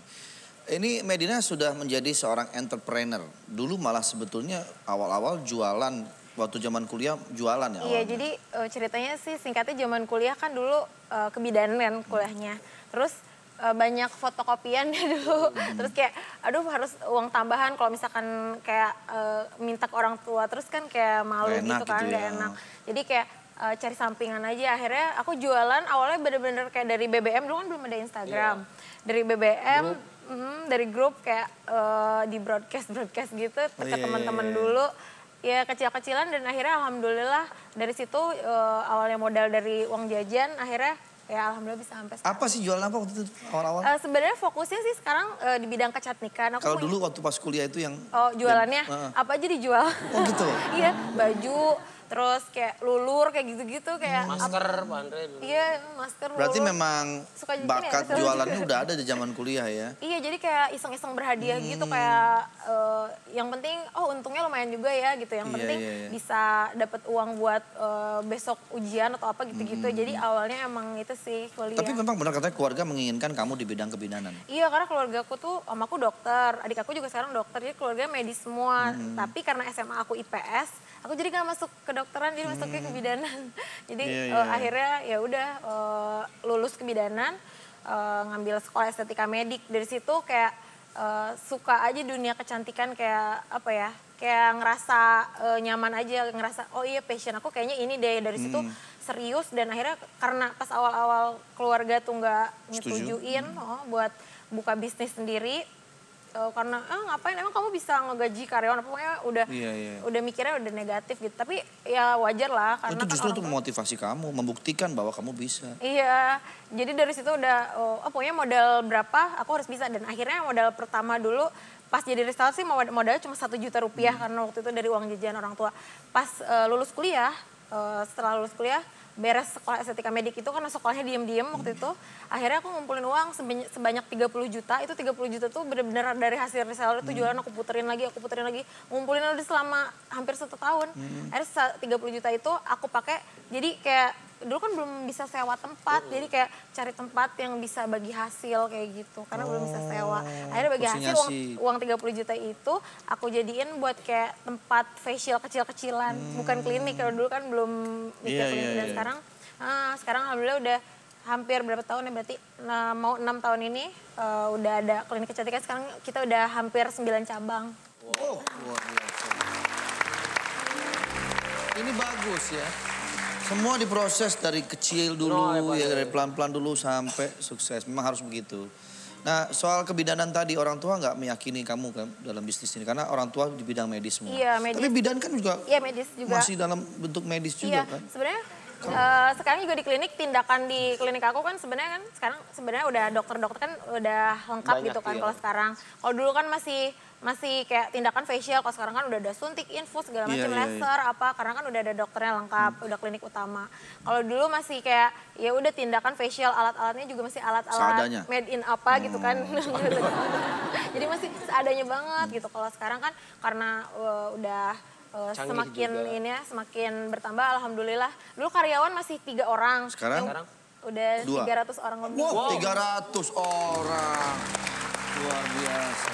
Ini Medina sudah menjadi seorang entrepreneur. Dulu malah sebetulnya awal-awal jualan, waktu zaman kuliah jualan ya awalnya. Iya, jadi ceritanya sih singkatnya zaman kuliah kan dulu kebidanan kan kuliahnya. Terus banyak fotokopiannya dulu. Terus kayak aduh harus uang tambahan kalau misalkan kayak minta ke orang tua terus kan kayak malu gitu kan, gak enak. Jadi kayak cari sampingan aja. Akhirnya aku jualan awalnya bener-bener kayak dari BBM, dulu kan belum ada Instagram. Dari BBM, dari grup kayak di broadcast gitu ke teman-teman dulu. Ya kecil-kecilan dan akhirnya alhamdulillah dari situ awalnya modal dari uang jajan akhirnya ya alhamdulillah bisa sampai sekarang. Apa sih jualan apa waktu itu awal-awal? Sebenarnya fokusnya sih sekarang di bidang kecantikan. Kalau dulu waktu pas kuliah itu yang... Oh jualannya apa aja dijual. Oh gitu? Iya baju, terus kayak lulur kayak gitu-gitu kayak... Masker Pak Andre dulu. Iya masker, lulur. Berarti memang bakat ya, jualannya udah ada di zaman kuliah ya? Iya jadi kayak iseng-iseng berhadiah gitu kayak yang penting untungnya lumayan juga ya gitu. Yang penting bisa dapat uang buat besok ujian atau apa gitu-gitu. Jadi awalnya emang itu sih kuliah. Tapi memang benar katanya keluarga menginginkan kamu di bidang kebidanan. Iya karena keluarga aku tuh, aku dokter, adik aku juga sekarang dokter, jadi keluarga medis semua. Tapi karena SMA aku IPS, aku jadi gak masuk ke dokteran, jadi masuk ke kebidanan. Jadi akhirnya ya udah lulus kebidanan, ngambil sekolah estetika medik. Dari situ kayak suka aja dunia kecantikan kayak apa ya, kayak ngerasa nyaman aja, ngerasa oh iya passion aku kayaknya ini deh. Dari situ serius dan akhirnya karena pas awal-awal keluarga tuh nggak nyetujuin buat buka bisnis sendiri. Karena ngapain emang kamu bisa ngegaji karyawan, pokoknya udah mikirnya udah negatif gitu. Tapi ya wajar lah karena itu justru untuk memotivasi kamu, membuktikan bahwa kamu bisa. Iya, jadi dari situ udah pokoknya modal berapa aku harus bisa. Dan akhirnya modal pertama dulu pas jadi reseller sih modalnya cuma 1 juta rupiah karena waktu itu dari uang jajan orang tua. Pas lulus kuliah setelah lulus kuliah, beres sekolah estetika medik itu kan sekolahnya diem-diem waktu itu. Akhirnya aku ngumpulin uang sebanyak 30 juta. Itu 30 juta tuh bener-bener dari hasil reseller itu jualan aku puterin lagi. Ngumpulin udah selama hampir 1 tahun. Akhirnya 30 juta itu aku pakai, jadi kayak dulu kan belum bisa sewa tempat. Jadi kayak cari tempat yang bisa bagi hasil kayak gitu. Karena belum bisa sewa. Akhirnya bagi hasil uang 30 juta itu aku jadiin buat kayak tempat facial kecil-kecilan. Bukan klinik, kalau dulu kan belum mikir klinik. Dan sekarang alhamdulillah udah hampir berapa tahun ya berarti, mau 6 tahun ini udah ada klinik kecantikan. Sekarang kita udah hampir 9 cabang. Wow, luar biasa. Ini bagus ya. Semua diproses dari kecil dulu, ya dari pelan-pelan dulu sampai sukses. Memang harus begitu. Nah, soal kebidanan tadi, orang tua nggak meyakini kamu kan dalam bisnis ini? Karena orang tua di bidang medis semua. Iya, medis. Tapi bidan kan juga, medis juga masih dalam bentuk medis juga kan? Sebenarnya sekarang juga di klinik, tindakan di klinik aku kan sebenarnya sekarang udah dokter-dokter kan udah lengkap banyak, gitu kan kalau sekarang. Kalau dulu kan masih kayak tindakan facial, kalau sekarang kan udah ada suntik, infus, segala macam, laser, apa, karena kan udah ada dokternya lengkap, udah klinik utama. Kalau dulu masih kayak, ya udah tindakan facial, alat-alatnya juga masih alat-alat made in apa gitu kan. Jadi masih seadanya banget gitu. Kalau sekarang kan karena udah semakin bertambah, alhamdulillah. Dulu karyawan masih 3 orang. Sekarang udah 300 orang lebih. Wow, 300 orang. Luar biasa.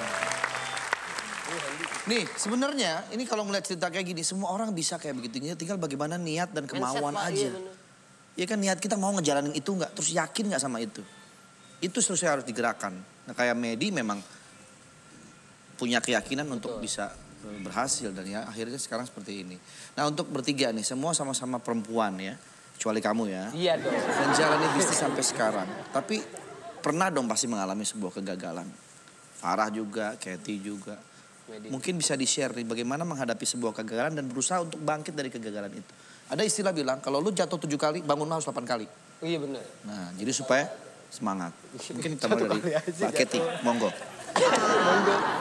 Nih, sebenarnya ini kalau ngeliat cerita kayak gini, semua orang bisa kayak begitu. Tinggal bagaimana niat dan kemauan aja. Iya kan, niat kita mau ngejalanin itu nggak, terus yakin nggak sama itu. Itu seharusnya harus digerakkan. Nah, kayak Medi memang punya keyakinan untuk bisa berhasil dan ya akhirnya sekarang seperti ini. Nah, untuk bertiga nih, semua sama-sama perempuan ya, kecuali kamu ya. Iya dong. Menjalani bisnis sampai sekarang. Tapi pernah dong pasti mengalami sebuah kegagalan. Farah juga, Katy juga. Mungkin bisa di-share nih bagaimana menghadapi sebuah kegagalan dan berusaha untuk bangkit dari kegagalan itu. Ada istilah bilang kalau lu jatuh 7 kali, bangunlah harus 8 kali. Oh iya benar. Nah, jadi supaya semangat. Mungkin kita mulai dari Mbak Katy, monggo.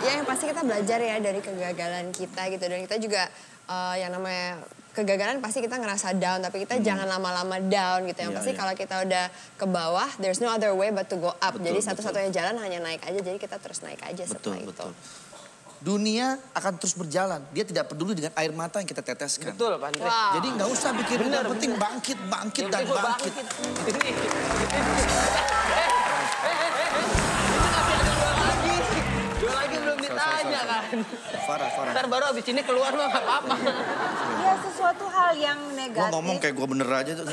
Ya yang pasti kita belajar ya dari kegagalan kita gitu. Dan kita juga yang namanya kegagalan pasti kita ngerasa down. Tapi kita jangan lama-lama down gitu. Yang pasti kalau kita udah ke bawah, there's no other way but to go up. Jadi satu-satunya jalan hanya naik aja. Jadi kita terus naik aja setelah itu. Dunia akan terus berjalan. Dia tidak peduli dengan air mata yang kita teteskan. Betul, Pak Andre. Jadi nggak usah pikirin, yang penting bangkit, bangkit, dan bangkit. Dua lagi belum ditanya kan. Farah. Ntar baru abis ini keluar mah nggak apa-apa. Ya sesuatu hal yang negatif. Gua ngomong kayak gue bener aja tuh.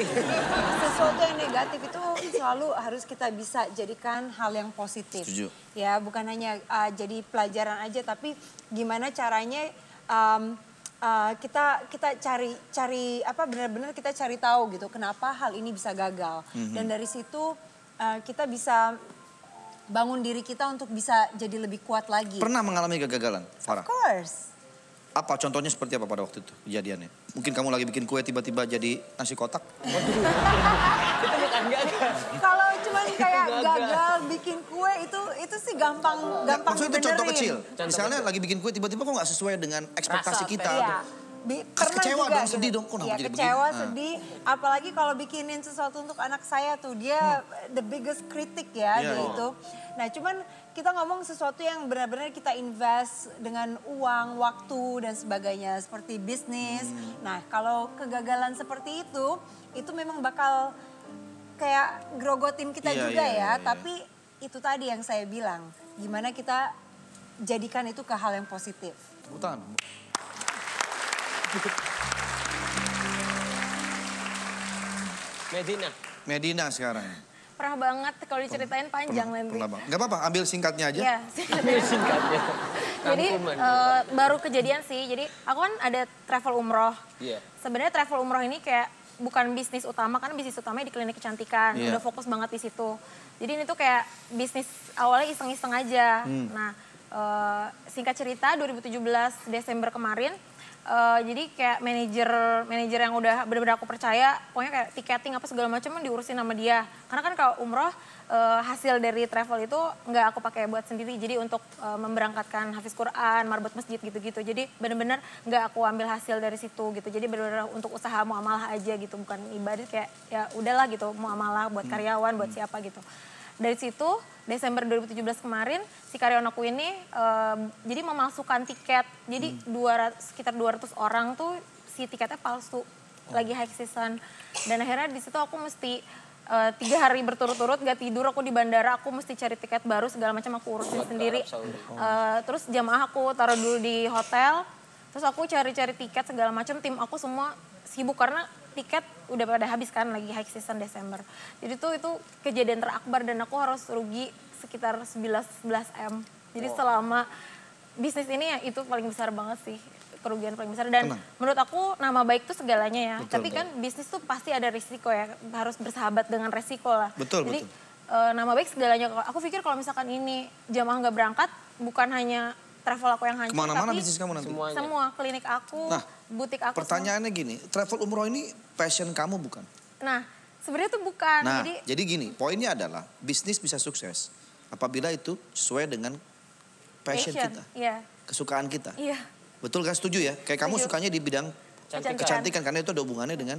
Sesuatu yang negatif itu selalu harus kita bisa jadikan hal yang positif. Setuju. Ya bukan hanya jadi pelajaran aja, tapi gimana caranya kita cari apa benar-benar kita cari tahu gitu kenapa hal ini bisa gagal. Dan dari situ kita bisa bangun diri kita untuk bisa jadi lebih kuat lagi. Pernah mengalami kegagalan, Farah? Of course. Apa contohnya seperti apa pada waktu itu kejadiannya? Mungkin kamu lagi bikin kue tiba-tiba jadi nasi kotak? Itu bukan gagal. Kalau cuma kayak gagal bikin kue itu sih gampang maksudnya itu contoh dibenerin. kecil. Misalnya lagi bikin kue tiba-tiba kok nggak sesuai dengan ekspektasi kita. Iya. Pernah kecewa juga, dong, sedih dong. Kok ya, jadi kecewa, begini? sedih. Apalagi kalau bikinin sesuatu untuk anak saya tuh. Dia the biggest critic ya gitu. Nah cuman kita ngomong sesuatu yang benar-benar kita invest dengan uang, waktu dan sebagainya. Seperti bisnis. Nah kalau kegagalan seperti itu memang bakal kayak grogotin kita juga ya. Tapi itu tadi yang saya bilang. Gimana kita jadikan itu ke hal yang positif. Tepuk tangan. Medina sekarang. Pernah banget, kalau diceritain panjang nanti. Pernah banget. Gak apa-apa, ambil singkatnya aja. Iya, singkatnya. Jadi baru kejadian sih, jadi aku kan ada travel umroh. Sebenarnya travel umroh ini kayak bukan bisnis utama, kan bisnis utamanya di klinik kecantikan. Udah fokus banget di situ. Jadi ini tuh kayak bisnis awalnya iseng-iseng aja. Nah, singkat cerita 2017 Desember kemarin, Jadi kayak manajer yang udah benar-benar aku percaya, pokoknya kayak tiketing apa segala macam diurusin sama dia. Karena kan kalau umroh hasil dari travel itu nggak aku pakai buat sendiri. Jadi untuk memberangkatkan hafiz Quran, marbot masjid gitu-gitu. Jadi benar-benar nggak aku ambil hasil dari situ gitu. Jadi benar-benar untuk usaha muamalah aja gitu, bukan ibadah kayak ya udahlah gitu muamalah buat karyawan, buat siapa gitu. Dari situ Desember 2017 kemarin si karyawan aku ini jadi memalsukan tiket. Jadi sekitar 200 orang tuh si tiketnya palsu. Lagi high season. Dan akhirnya di situ aku mesti 3 hari berturut-turut gak tidur aku di bandara. Aku mesti cari tiket baru segala macam aku urusin sendiri. Terus jamaah aku taruh dulu di hotel. Terus aku cari-cari tiket segala macam. Tim aku semua sibuk karena tiket udah pada habis kan lagi high season Desember. Jadi tuh itu kejadian terakbar dan aku harus rugi sekitar 11 M. Jadi selama bisnis ini ya itu paling besar banget sih, kerugian paling besar. Dan menurut aku nama baik itu segalanya ya. Betul, tapi kan bisnis tuh pasti ada risiko ya, harus bersahabat dengan resiko lah. Jadi nama baik segalanya. Aku pikir kalau misalkan ini jamaah nggak berangkat, bukan hanya travel aku yang hancur, kemana-mana tapi bisnis kamu nanti? Semua klinik aku, butik aku. Pertanyaannya gini, travel umroh ini passion kamu bukan? Nah, sebenarnya itu bukan. Nah, jadi gini, poinnya adalah bisnis bisa sukses apabila itu sesuai dengan passion kita, kesukaan kita. Iya. Betul kan, setuju ya? Kayak kamu sukanya di bidang kecantikan karena itu ada hubungannya dengan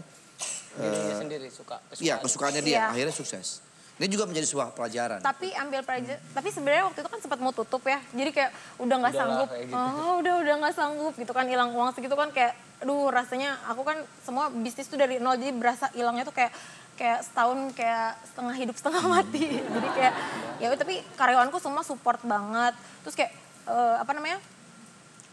dirinya sendiri suka. Iya, kesukaannya dia, akhirnya sukses. Ini juga menjadi sebuah pelajaran. Tapi ambil pelajaran, tapi sebenarnya waktu itu kan sempat mau tutup ya. Jadi kayak udah nggak sanggup. Gitu. Udah nggak sanggup gitu kan, hilang uang segitu kan kayak aduh rasanya aku kan semua bisnis tuh dari nol, jadi berasa hilangnya tuh kayak setahun kayak setengah hidup setengah mati. Jadi kayak ya tapi karyawanku semua support banget. Terus kayak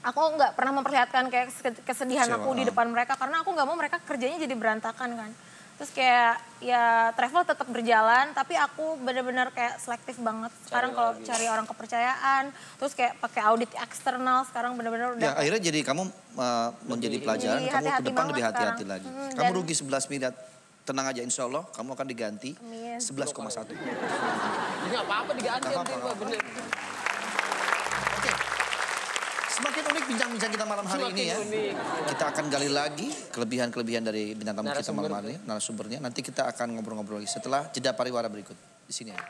aku nggak pernah memperlihatkan kayak kesedihan aku di depan mereka karena aku nggak mau mereka kerjanya jadi berantakan kan. Terus kayak ya travel tetap berjalan tapi aku benar-benar kayak selektif banget. Sekarang kalau cari orang kepercayaan, terus kayak pakai audit eksternal, sekarang benar-benar udah. Ya akhirnya jadi kamu menjadi pelajaran, kamu ke depan lebih hati-hati lagi. Kamu rugi 11 miliar, tenang aja insya Allah kamu akan diganti 11,1. Ini apa-apa diganti bener. Semakin unik bincang-bincang kita malam hari ini ya. Kita akan gali lagi kelebihan-kelebihan dari bintang tamu kita malam hari ini, narasumbernya. Nanti kita akan ngobrol-ngobrol lagi setelah jeda pariwara berikut. Di sini ya.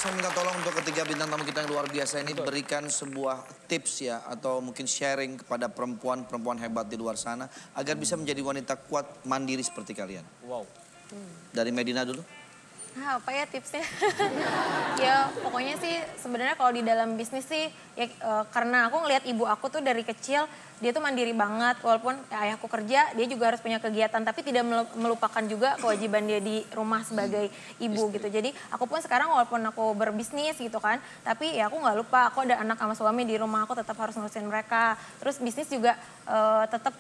Saya minta tolong untuk ketiga bintang tamu kita yang luar biasa ini berikan sebuah tips ya atau mungkin sharing kepada perempuan hebat di luar sana agar bisa menjadi wanita kuat mandiri seperti kalian. Wow. Dari Medina dulu. Nah, apa ya tipsnya? Ya pokoknya sih sebenarnya kalau di dalam bisnis sih ya karena aku ngelihat ibu aku tuh dari kecil dia tuh mandiri banget walaupun ayahku kerja dia juga harus punya kegiatan tapi tidak melupakan juga kewajiban dia di rumah sebagai ibu gitu. Jadi aku pun sekarang walaupun aku berbisnis gitu kan tapi ya aku nggak lupa aku ada anak sama suami di rumah aku tetap harus ngurusin mereka. Terus bisnis juga tetap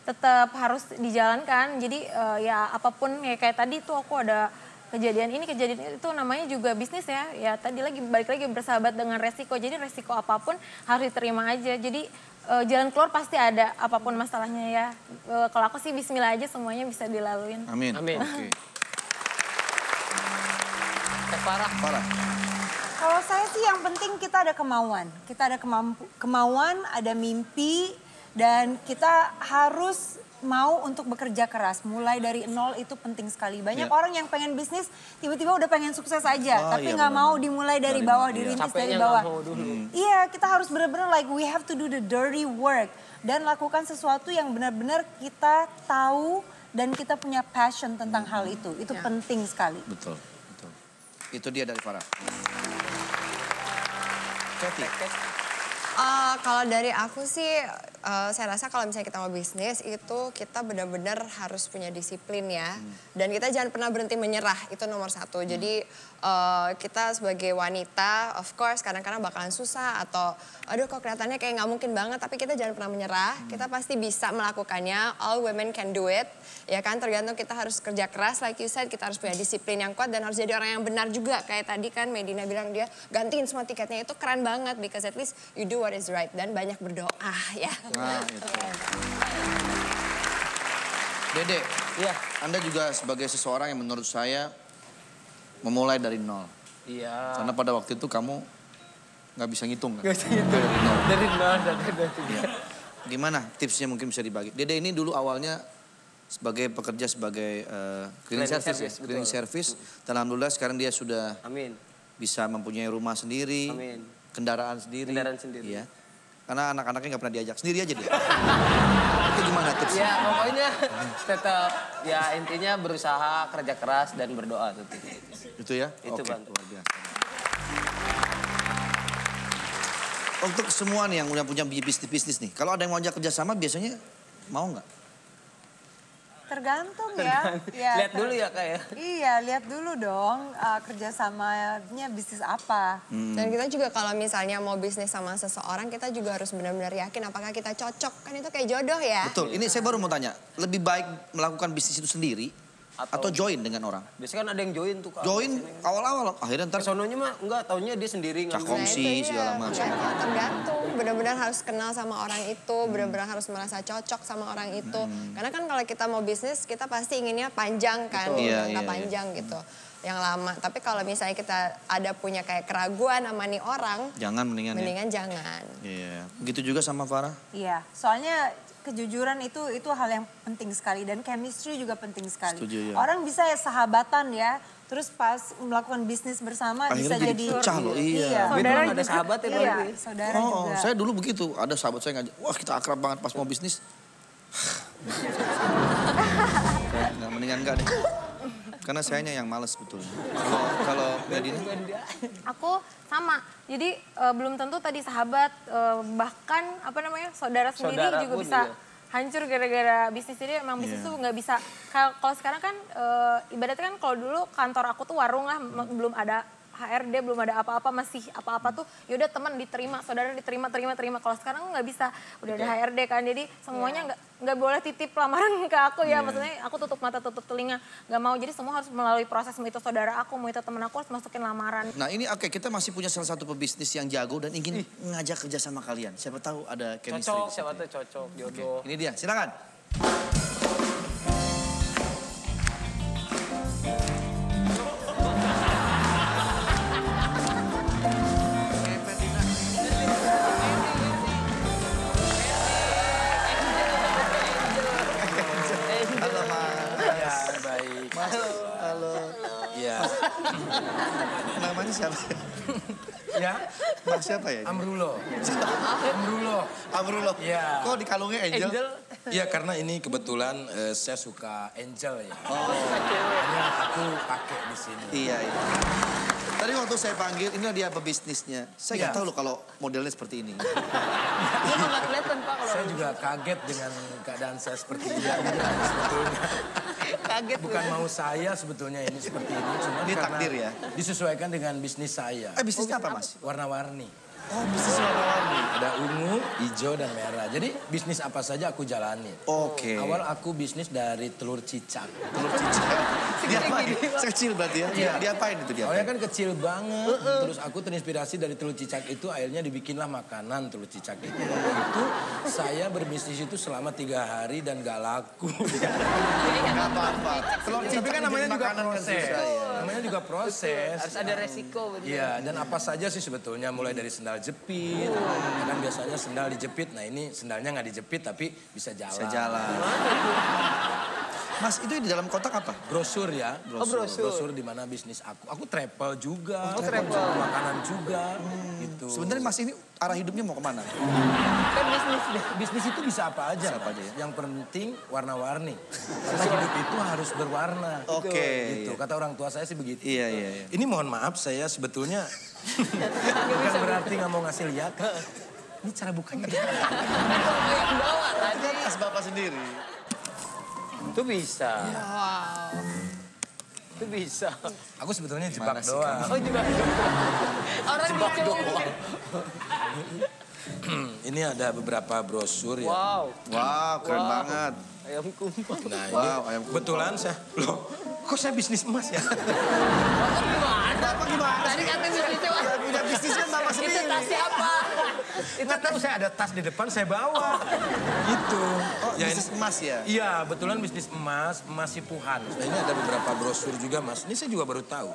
tetap harus dijalankan. Jadi ya apapun ya kayak tadi tuh aku ada kejadian itu namanya juga bisnis ya. Ya tadi balik lagi bersahabat dengan resiko. Jadi resiko apapun harus diterima aja. Jadi jalan keluar pasti ada apapun masalahnya ya. Kalau aku sih bismillah aja semuanya bisa dilaluin. Amin. Amin. Oke. Farah. Kalau saya sih yang penting kita ada kemauan. Kita ada kemauan, ada mimpi. Dan kita harus mau untuk bekerja keras. Mulai dari nol itu penting sekali. Banyak orang yang pengen bisnis tiba-tiba udah pengen sukses aja. Tapi nggak mau dimulai dari bawah, dirintis dari bawah. Iya, kita harus benar-benar like we have to do the dirty work. Dan lakukan sesuatu yang benar-benar kita tahu dan kita punya passion tentang hal itu. Itu penting sekali. Betul. Itu dia dari Farah. Kathy. Kalau dari aku sih saya rasa kalau misalnya kita mau bisnis itu kita benar-benar harus punya disiplin ya. Dan kita jangan pernah berhenti menyerah, itu nomor satu. Jadi kita sebagai wanita of course kadang-kadang bakalan susah atau aduh kok kelihatannya kayak nggak mungkin banget. Tapi kita jangan pernah menyerah, kita pasti bisa melakukannya. All women can do it. Ya kan tergantung kita harus kerja keras like you said, kita harus punya disiplin yang kuat dan harus jadi orang yang benar juga. Kayak tadi kan Medina bilang dia gantiin semua tiketnya, itu keren banget because at least you do what is right dan banyak berdoa ya. Nah, itu. Dede, ya, Anda juga sebagai seseorang yang menurut saya memulai dari nol. Iya. Karena pada waktu itu kamu nggak bisa ngitung. Nggak bisa ngitung. Dari nol. Ya. Gimana tipsnya mungkin bisa dibagi? Dede ini dulu awalnya sebagai pekerja sebagai cleaning service. Cleaning service. Dan alhamdulillah sekarang dia sudah bisa mempunyai rumah sendiri, kendaraan sendiri. Ya. Karena anak-anaknya nggak pernah diajak, sendiri aja dia. Itu gimana tipsnya? Ya pokoknya tetap ya intinya berusaha, kerja keras dan berdoa tentunya. Itu ya? Itu bantu. Luar biasa. Untuk semua nih yang udah punya bisnis nih, kalau ada yang mau ajak kerjasama biasanya mau nggak? Tergantung ya. Lihat dulu ya Kak ya. Iya, lihat dulu dong kerjasamanya bisnis apa. Dan kita juga kalau misalnya mau bisnis sama seseorang, kita juga harus benar-benar yakin apakah kita cocok. Kan itu kayak jodoh ya. Betul, ini saya baru mau tanya, lebih baik melakukan bisnis itu sendiri atau join dengan orang? Biasanya kan ada yang join tuh Kak. Join awal-awal, akhirnya ntar sononya mah enggak, taunya dia sendiri. Cakongsi segala macam. Tergantung, benar-benar harus kenal sama orang itu, benar-benar harus merasa cocok sama orang itu. Karena kan kalau kita mau bisnis, kita pasti inginnya panjang kan, jangka panjang gitu. Yang lama, tapi kalau misalnya kita ada punya kayak keraguan sama nih orang, jangan mendingan jangan. Iya, begitu juga sama Farah. Iya, soalnya kejujuran itu hal yang penting sekali dan chemistry juga penting sekali. Setuju, ya. Orang bisa ya sahabatan ya, terus pas melakukan bisnis bersama akhirnya bisa jadi pecah loh. Iya. Saudara ada sahabat ya. Iya, saudara juga. Saya dulu begitu, ada sahabat saya ngajak, wah kita akrab banget pas mau bisnis. Nggak, mendingan enggak deh. Karena sayanya yang males sebetulnya. Kalau Medina? Aku sama. Jadi belum tentu tadi sahabat, bahkan apa namanya saudara sendiri juga bisa hancur gara-gara bisnis. Jadi emang bisnis tuh nggak bisa. Kalau sekarang kan ibaratnya kan kalau dulu kantor aku tuh warung lah, belum ada HRD, belum ada apa-apa, masih apa-apa tuh yaudah teman diterima, saudara diterima. Kalau sekarang nggak bisa, udah ada HRD kan, jadi semuanya nggak boleh titip lamaran ke aku ya, maksudnya aku tutup mata tutup telinga, nggak mau, jadi semua harus melalui proses, mau itu saudara aku, mau itu teman aku harus masukin lamaran. Nah ini oke, kita masih punya salah satu pebisnis yang jago dan ingin ngajak kerja sama kalian, siapa tahu ada chemistry. Cocok, siapa tahu cocok, jodoh. Ini dia, silakan. Namanya siapa? Ya? Mas siapa ya? Amrulo. Amrulo. Iya. Kok di kalungnya Angel? Iya karena ini kebetulan saya suka Angel ya. Oh. Makanya aku pakai di sini. Iya. Tadi waktu saya panggil, ini dia pebisnisnya. Saya nggak tahu loh kalau modelnya seperti ini. Nggak kelihatan Pak kalau. Saya juga kaget dengan keadaan saya seperti ini. Sebetulnya. Kaget. Bukan mau saya sebetulnya ini seperti ini. Cuma ini takdir ya? Disesuaikan dengan bisnis saya. Bisnisnya apa Mas? Warna-warni. Oh bisnis warna-warni. Ada ungu, hijau, dan merah. Jadi bisnis apa saja aku jalani. Oke. Awal aku bisnis dari telur cicak. Telur cicak? Diapain? Sekecil berarti ya? Iya. Diapain itu dia? Awalnya kan kecil banget. Terus aku terinspirasi dari telur cicak itu, akhirnya dibikinlah makanan telur cicak itu. Itu saya berbisnis itu selama 3 hari dan gak laku. Gak apa-apa. Telur cicak kan namanya juga proses. Namanya juga proses. Harus ada resiko. Iya, dan apa saja sih sebetulnya, mulai dari sendal jepit. Kan biasanya sendal dijepit, nah ini sendalnya nggak dijepit tapi bisa jalan. Bisa jalan. Mas, itu di dalam kotak apa? Brosur ya. Brosur. Brosur di mana bisnis aku. Aku travel juga. Travel. Makanan juga. Gitu. Sebenarnya Mas ini arah hidupnya mau kemana? Kan bisnis deh. Bisnis itu bisa apa aja. Apa aja ya? Yang penting warna-warni. Karena hidup itu harus berwarna. Oke. Gitu. Kata orang tua saya sih begitu. Iya. Ini mohon maaf saya sebetulnya bukan berarti nggak mau ngasih lihat. Ini cara bukanya. Yang bawa tadi. Tas Bapak sendiri. Itu bisa. Wow. Itu bisa. Aku sebetulnya jebak doang. Oh, jebak doang. Orang jebak doang. Ini ada beberapa brosur ya. Wow. Wow, keren banget. Ayam kumpul. Nah, Wow, ini kebetulan saya... Loh, kok saya bisnis emas ya? Bapak gimana? Tadi katanya bisnisnya Mas. Punya bisnis kan Bapak sendiri. Itu tas siapa? Nggak tahu, saya ada tas di depan, saya bawa. Gitu. Oh, Ya, bisnis emas ya? Iya, betulan bisnis emas, emas sipuhan. Nah, ini ada beberapa brosur juga, Mas. Ini saya juga baru tahu.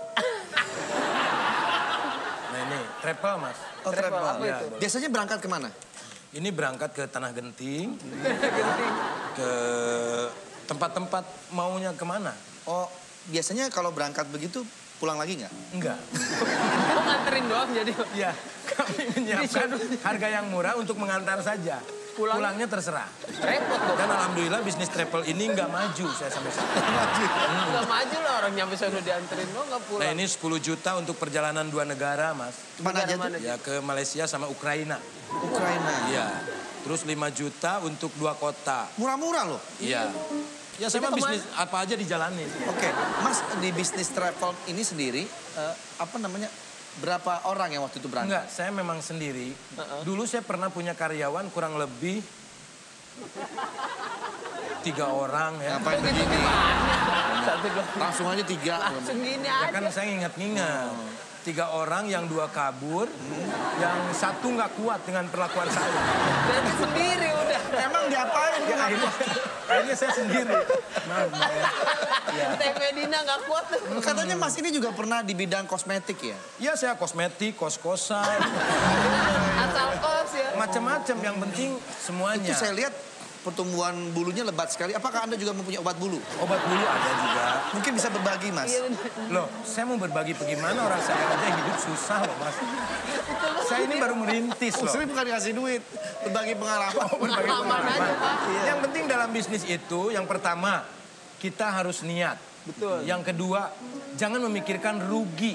Nah, ini travel, Mas. Oh, travel. Apa Ya, itu? Biasanya berangkat kemana? ini berangkat ke Tanah Genting. Ke tempat-tempat maunya kemana? Oh, biasanya kalau berangkat begitu pulang lagi nggak? Enggak. Oh, nganterin doang jadi. Ya, kami menyiapkan harga yang murah untuk mengantar saja. Pulangnya terserah. Repot dong. Dan alhamdulillah bisnis travel ini nggak maju saya sampai sekarang. Nggak maju lah orang nyampe sana dianterin doang nggak pulang. Nah ini 10 juta untuk perjalanan 2 negara, Mas. Mana aja tuh? Ya ke Malaysia sama Ukraina. Ukraina. Iya. Terus 5 juta untuk 2 kota. Murah-murah loh. Iya. Ya sama bisnis apa aja dijalanin. Oke, Mas di bisnis travel ini sendiri, apa namanya, berapa orang yang waktu itu berangkat? Enggak, saya memang sendiri. Dulu saya pernah punya karyawan kurang lebih 3 orang ya. Ngapain begini? Satu dua. Langsung aja 3. Langsung gini Ya aja. kan saya ingat-ingat. 3 orang yang 2 kabur, yang 1 nggak kuat dengan perlakuan saya. Berarti sendiri udah. Emang diapain? Ya, akhirnya saya sendiri. Maaf, ya. Teh Medina nggak kuat tuh. Katanya Mas ini juga pernah di bidang kosmetik ya? Iya saya kosmetik, kos-kosan, Asal kos ya. macam-macam. Yang penting semuanya. Itu saya lihat pertumbuhan bulunya lebat sekali. Apakah Anda juga mempunyai obat bulu? Obat bulu ada juga. Mungkin bisa berbagi, Mas. Loh, saya mau berbagi bagaimana, orang saya aja hidup susah loh, Mas. Saya ini baru merintis loh. Maksudnya bukan dikasih duit, berbagi pengalaman. Berbagi pengalaman. aja, Pak. Yang penting dalam bisnis itu, yang pertama, kita harus niat. Betul. Yang kedua, jangan memikirkan rugi.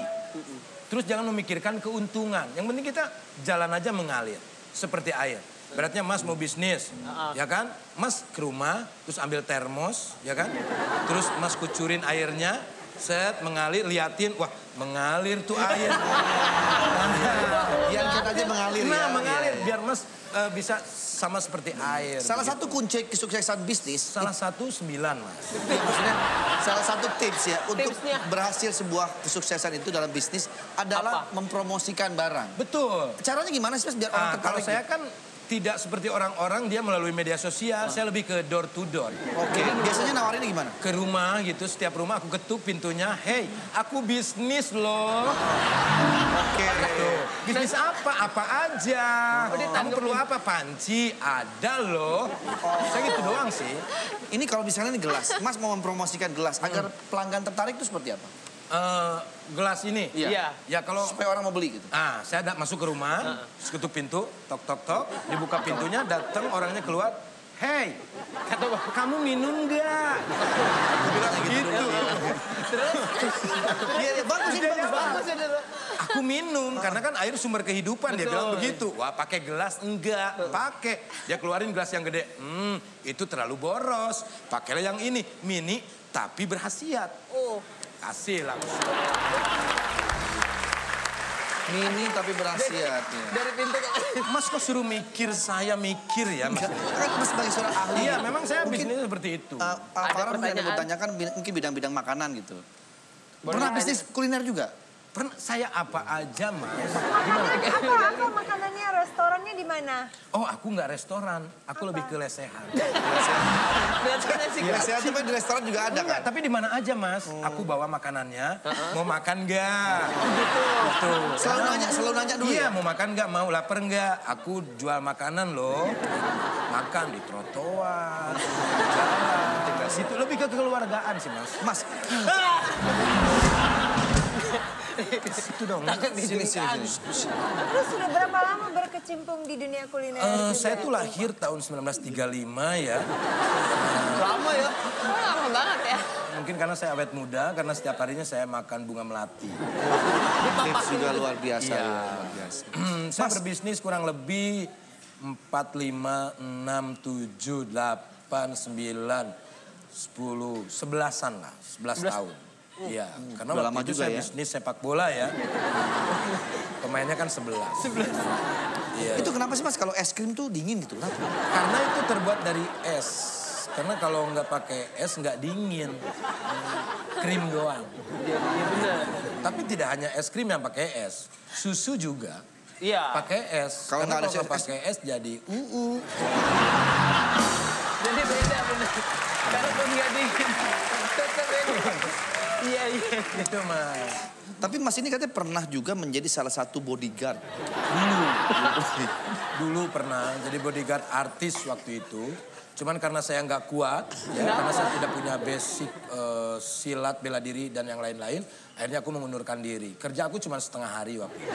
Terus jangan memikirkan keuntungan. Yang penting kita jalan aja mengalir. Seperti air. Beratnya Mas mau bisnis, ya kan? Mas ke rumah, terus ambil termos, ya kan? Terus Mas kucurin airnya, set, mengalir, liatin, wah mengalir tuh air. Yang kita aja mengalir ya. Nah, mengalir, biar Mas bisa sama seperti air. Salah satu kunci kesuksesan bisnis. Salah satu 9, Mas. Maksudnya salah satu tips ya untuk Tipsnya. berhasil sebuah kesuksesan itu dalam bisnis adalah mempromosikan barang. Betul. Caranya gimana sih Mas biar orang Kalau tertarik? saya kan tidak seperti orang-orang dia melalui media sosial, saya lebih ke door to door. Oke, biasanya nawarinnya gimana? Ke rumah gitu, setiap rumah aku ketuk pintunya, hey, aku bisnis loh. Oke. Gitu. Bisnis apa? Apa aja. Kamu perlu apa? Panci, ada loh. Saya gitu doang sih. Ini kalau misalnya ini gelas, Mas mau mempromosikan gelas agar pelanggan tertarik itu seperti apa? Gelas ini? Iya. Ya kalau... Supaya orang mau beli gitu. Saya masuk ke rumah, ketuk pintu, tok tok tok, dibuka pintunya, datang orangnya keluar, hey, kata kamu minum nggak? Aku bilang gitu. Terus? Iya, bagus ini bagus. Aku minum, karena kan air sumber kehidupan, dia bilang begitu. Wah, pakai gelas? Enggak, pakai. Dia keluarin gelas yang gede. Itu terlalu boros. Pakailah yang ini, mini tapi berhasiat. Kasih langsung. Mini tapi berhasiat. Dari pintu ke... Mas kok suruh mikir, saya mikir ya, Mas. Kan Mas sebagai seorang ahli. Iya, memang saya bisnisnya seperti itu. Farah mungkin ada bertanyakan mungkin bidang-bidang makanan gitu. Pernah bisnis kuliner juga? Pernah saya apa aja, Mas. Apa makanannya, restorannya di mana? Oh, aku nggak restoran. Aku lebih ke lesehan. Biasanya sih Lesehan tapi di restoran juga ada kan? Tapi di mana aja, Mas. Aku bawa makanannya. Mau makan nggak? Gitu. Selalu nanya dulu Iya, ya? mau makan nggak? Mau lapar nggak? Aku jual makanan loh. Makan di trotoar, di jalan, di situ. Lebih ke kekeluargaan sih, Mas. Mas. Situ dong. Sini. Terus sudah berapa lama berkecimpung di dunia kuliner? Saya tuh lahir tahun 1935 ya. lama ya. Lama banget ya. Mungkin karena saya awet muda, karena setiap harinya saya makan bunga melati. Tips juga luar biasa. Iya. Luar biasa. Saya berbisnis kurang lebih 4, 5, 6, 7, 8, 9, 10, 11-an lah. 11 tahun. Iya, karena Udah waktu lama itu juga saya ya. bisnis sepak bola ya. Pemainnya kan 11. Iya. Itu kenapa sih Mas kalau es krim tuh dingin gitu? Kenapa? Karena itu terbuat dari es. Karena kalau nggak pakai es nggak dingin. Krim doang. Iya benar. Tapi tidak hanya es krim yang pakai es. Susu juga Iya. pakai es. Kalau Karena nggak ada kalau pakai es jadi Jadi beda benar. Kalaupun nggak dingin, tetap beda. Iya. Itu Mas. Tapi Mas ini katanya pernah juga menjadi salah satu bodyguard. Dulu pernah jadi bodyguard artis waktu itu. Cuman karena saya nggak kuat, ya, karena saya tidak punya basic silat, bela diri, dan yang lain-lain. Akhirnya aku mengundurkan diri. Kerja aku cuma setengah hari waktu itu.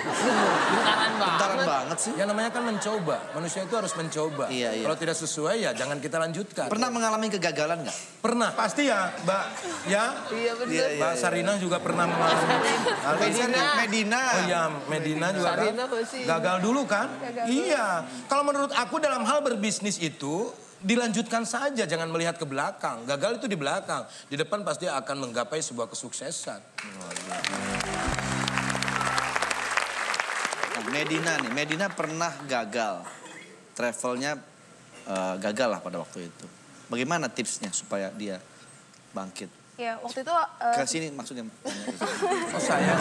Bentaran banget sih. Ya namanya kan mencoba. Manusia itu harus mencoba. Iya. Kalau tidak sesuai ya jangan kita lanjutkan. Pernah mengalami kegagalan nggak? Pernah, pasti ya Mbak. Ya? Iya benar. Mbak Sarina juga pernah mengalami. Medina. Oh iya, Medina juga kan. Sarina pasti. Gagal dulu kan? Iya. Kalau menurut aku dalam hal berbisnis itu, dilanjutkan saja, jangan melihat ke belakang. Gagal itu di belakang. Di depan pasti akan menggapai sebuah kesuksesan. Nah, Medina pernah gagal. Travelnya gagal lah pada waktu itu. Bagaimana tipsnya supaya dia bangkit? Ya waktu itu... Ke sini maksudnya. Oh saya?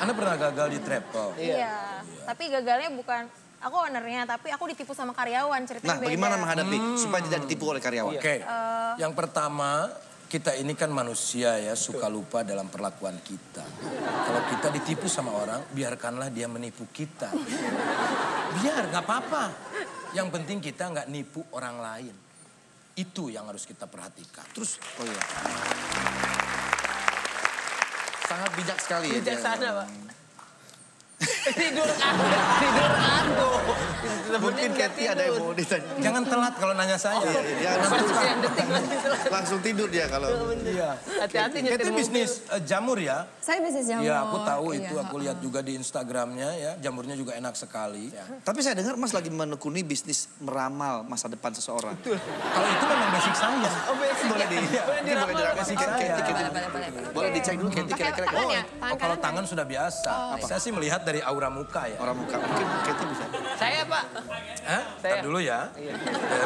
Anda pernah gagal di travel? Iya. Tapi gagalnya bukan... Aku ownernya, tapi aku ditipu sama karyawan, ceritanya Nah, beda. bagaimana menghadapi supaya tidak ditipu oleh karyawan? Oke. Yang pertama, kita ini kan manusia ya, suka lupa dalam perlakuan kita. Kalau kita ditipu sama orang, biarkanlah dia menipu kita. Biar, nggak apa-apa. Yang penting kita nggak nipu orang lain. Itu yang harus kita perhatikan. Terus, oh iya. Sangat bijak sekali ya. Bijaksana, Pak. Tidur aku. Mungkin Kathy ada yang mau ditanya. Jangan telat kalau nanya saya. Langsung tidur dia kalau. Iya. Hati-hati Itu nyetir bisnis jamur ya? Saya bisnis jamur. Iya, aku tahu Iya. itu. Aku lihat juga di Instagramnya ya. Jamurnya juga enak sekali. Ya. Tapi saya dengar Mas lagi menekuni bisnis meramal masa depan seseorang. Kalau itu memang basic saya. Oh basic Boleh ya? Boleh diramal. Basic saya. Boleh dicek dulu Kathy kira-kira. Oh, kalau tangan sudah biasa. Saya sih melihat dari aura muka ya. Aura muka. Mungkin Kathy bisa. Saya Pak. Hah? Ntar dulu ya.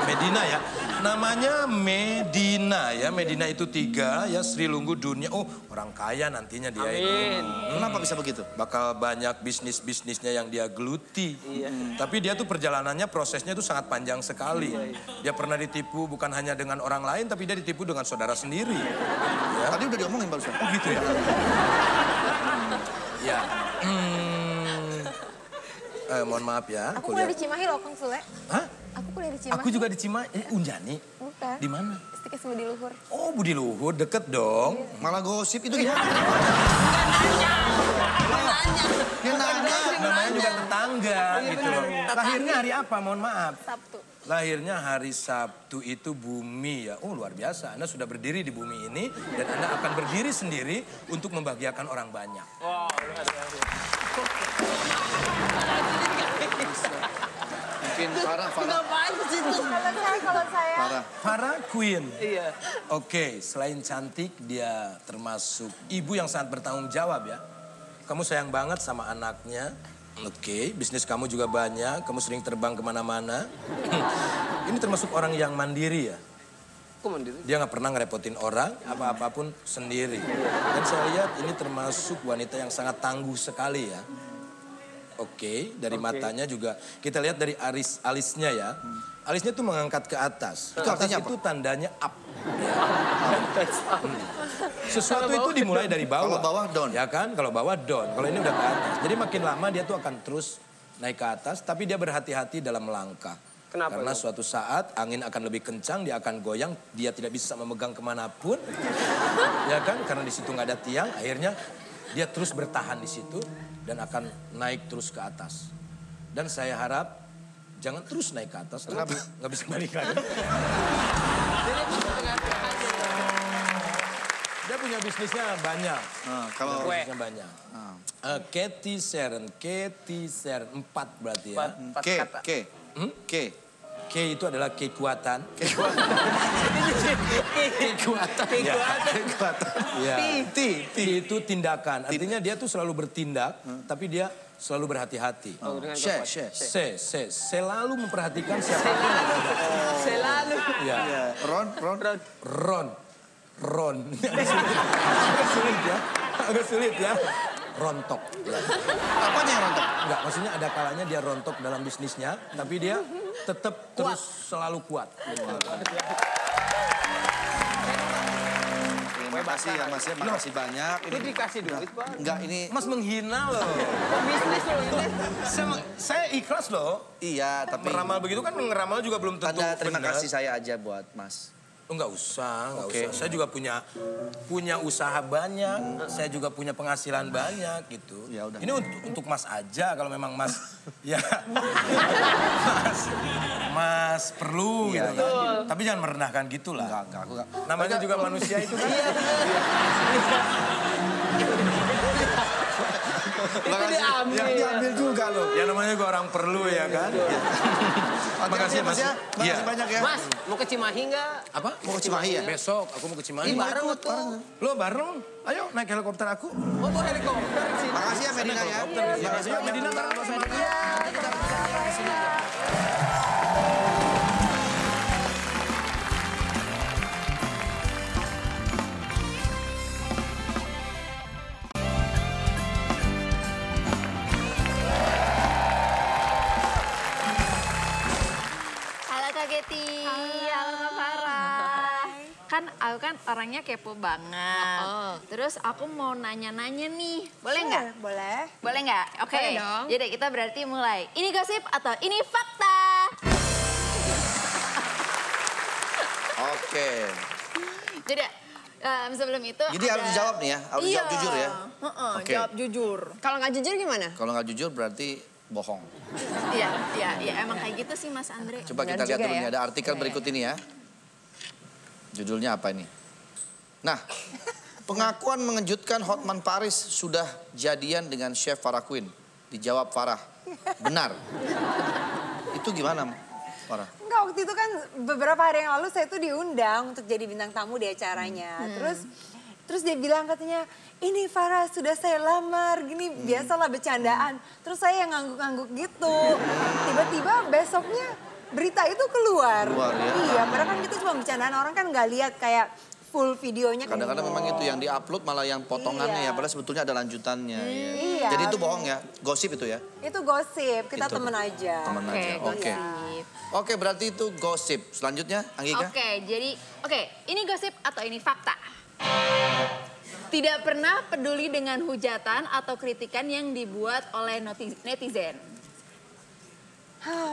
Medina ya. Namanya Medina ya. Medina itu 3 ya. Sri Lunggu dunia. Oh, orang kaya nantinya dia ini. Kenapa bisa begitu? Bakal banyak bisnisnya yang dia geluti. Tapi dia tuh perjalanannya, prosesnya tuh sangat panjang sekali. Dia pernah ditipu bukan hanya dengan orang lain, tapi dia ditipu dengan saudara sendiri. Ya. Tadi udah diomongin barusan. Oh gitu ya? Ya. Mohon maaf ya. Aku kuliah di Cimahi loh, Kang Sule. Hah? Aku kuliah di Cimahi. Aku juga di Cimahi. Unjani? Bukan. Di mana? Stikes Budi Luhur. Oh, Budi Luhur, deket dong. Malah gosip itu gimana? Dia nanya. Namanya juga tetangga gitu loh. Lahirnya hari apa? Mohon maaf. Sabtu. Lahirnya hari Sabtu itu bumi ya. Oh luar biasa. Anda sudah berdiri di bumi ini dan Anda akan berdiri sendiri untuk membahagiakan orang banyak. Wow, luar biasa. Mungkin Farah. Ngapain di situ? Kalau saya. Farah Queen. Iya. Oke, selain cantik dia termasuk ibu yang sangat bertanggung jawab ya. Kamu sayang banget sama anaknya. Oke, bisnis kamu juga banyak. Kamu sering terbang kemana-mana. Ini termasuk orang yang mandiri ya. Kok mandiri? Dia nggak pernah ngerepotin orang, apa-apapun sendiri. Dan saya lihat ini termasuk wanita yang sangat tangguh sekali ya. Oke, dari matanya juga. Kita lihat dari alisnya ya. Alisnya tuh mengangkat ke atas. Itu artinya itu tandanya up. Ya. Sesuatu itu dimulai dari bawah. Kalau bawah down. Ya kan? Kalau bawah down. Kalau ini udah ke atas. Jadi makin lama dia tuh akan terus naik ke atas. Tapi dia berhati-hati dalam melangkah. Kenapa? Karena suatu saat angin akan lebih kencang, dia akan goyang. Dia tidak bisa memegang kemanapun. Ya kan? Karena di situ nggak ada tiang. Akhirnya dia terus bertahan di situ. Dan akan naik terus ke atas. Dan saya harap jangan terus naik ke atas. Kenapa? Nggak bisa balik lagi. Dia punya bisnisnya banyak. Kalau bisnisnya banyak. Kathy Sharon 4 berarti ya. K. K. K itu adalah kekuatan. Kekuatan. Ya. T itu tindakan. Artinya dia tuh selalu bertindak, tapi dia selalu berhati-hati. Selalu memperhatikan siapapun. Selalu. Ya. Ron. Agak sulit ya. Rontok. Apanya yang rontok? Enggak, maksudnya ada kalanya dia rontok dalam bisnisnya, tapi dia tetap terus selalu kuat. Terima kasih ya Mas ya, makasih banyak. Ini dikasih duit, Pak. Enggak, ini... Mas menghina loh. Bisnis loh ini. Saya ikhlas loh. Iya, tapi... Meramal begitu kan ngeramal juga belum tentu Ada terima benar. kasih saya aja buat Mas. Oh, enggak usah. Saya juga punya usaha banyak, saya juga punya penghasilan banyak gitu. Ya udah. Ini untuk Mas aja kalau memang Mas ya Mas perlu gitu kan. Tapi jangan merendahkan gitulah. Enggak, aku enggak. Namanya juga manusia itu kan. Iya benar. Itu diambil juga loh. Ya namanya juga orang perlu ya kan. Makasih Mas ya. Makasih banyak ya. Mas, mau ke Cimahi nggak? Apa? Mau ke Cimahi ya? Besok aku mau ke Cimahi. Ini bareng tuh. Lo bareng? Ayo naik helikopter aku. Oh, bawa helikopter sih. Makasih ya Medina ya. Makasih ya Medina. Geti. Halo Kak Farah. Kan aku kan orangnya kepo banget. Terus aku mau nanya-nanya nih. Boleh nggak? Boleh. Boleh nggak? Oke. Boleh dong. Jadi kita berarti mulai. Ini gosip atau ini fakta? Oke. Jadi sebelum itu Jadi harus dijawab nih ya, harus dijawab jujur ya. Oke. Jawab jujur. Kalau nggak jujur gimana? Kalau nggak jujur berarti bohong. Iya, emang kayak gitu sih Mas Andre. Coba kita lihat dulu nih, ada artikel berikut ini ya. Judulnya apa ini? Nah, pengakuan mengejutkan Hotman Paris sudah jadian dengan chef Farah Quinn. Dijawab Farah, benar. Itu gimana Farah? Enggak, waktu itu kan beberapa hari yang lalu saya tuh diundang untuk jadi bintang tamu di acaranya. Terus dia bilang katanya, ini Farah sudah saya lamar, gini biasalah bercandaan. Terus saya yang ngangguk-ngangguk gitu. Tiba-tiba besoknya berita itu keluar. Iya, padahal kan kita cuma bercandaan, orang kan nggak lihat kayak full videonya. Kadang-kadang memang itu yang diupload malah yang potongannya ya, padahal sebetulnya ada lanjutannya. Iya. Jadi itu bohong ya, gosip itu ya? Itu gosip, kita temen aja. Temen aja, oke. Oke, berarti itu gosip. Selanjutnya, Anggika? Oke, ini gosip atau ini fakta? Tidak pernah peduli dengan hujatan atau kritikan yang dibuat oleh netizen.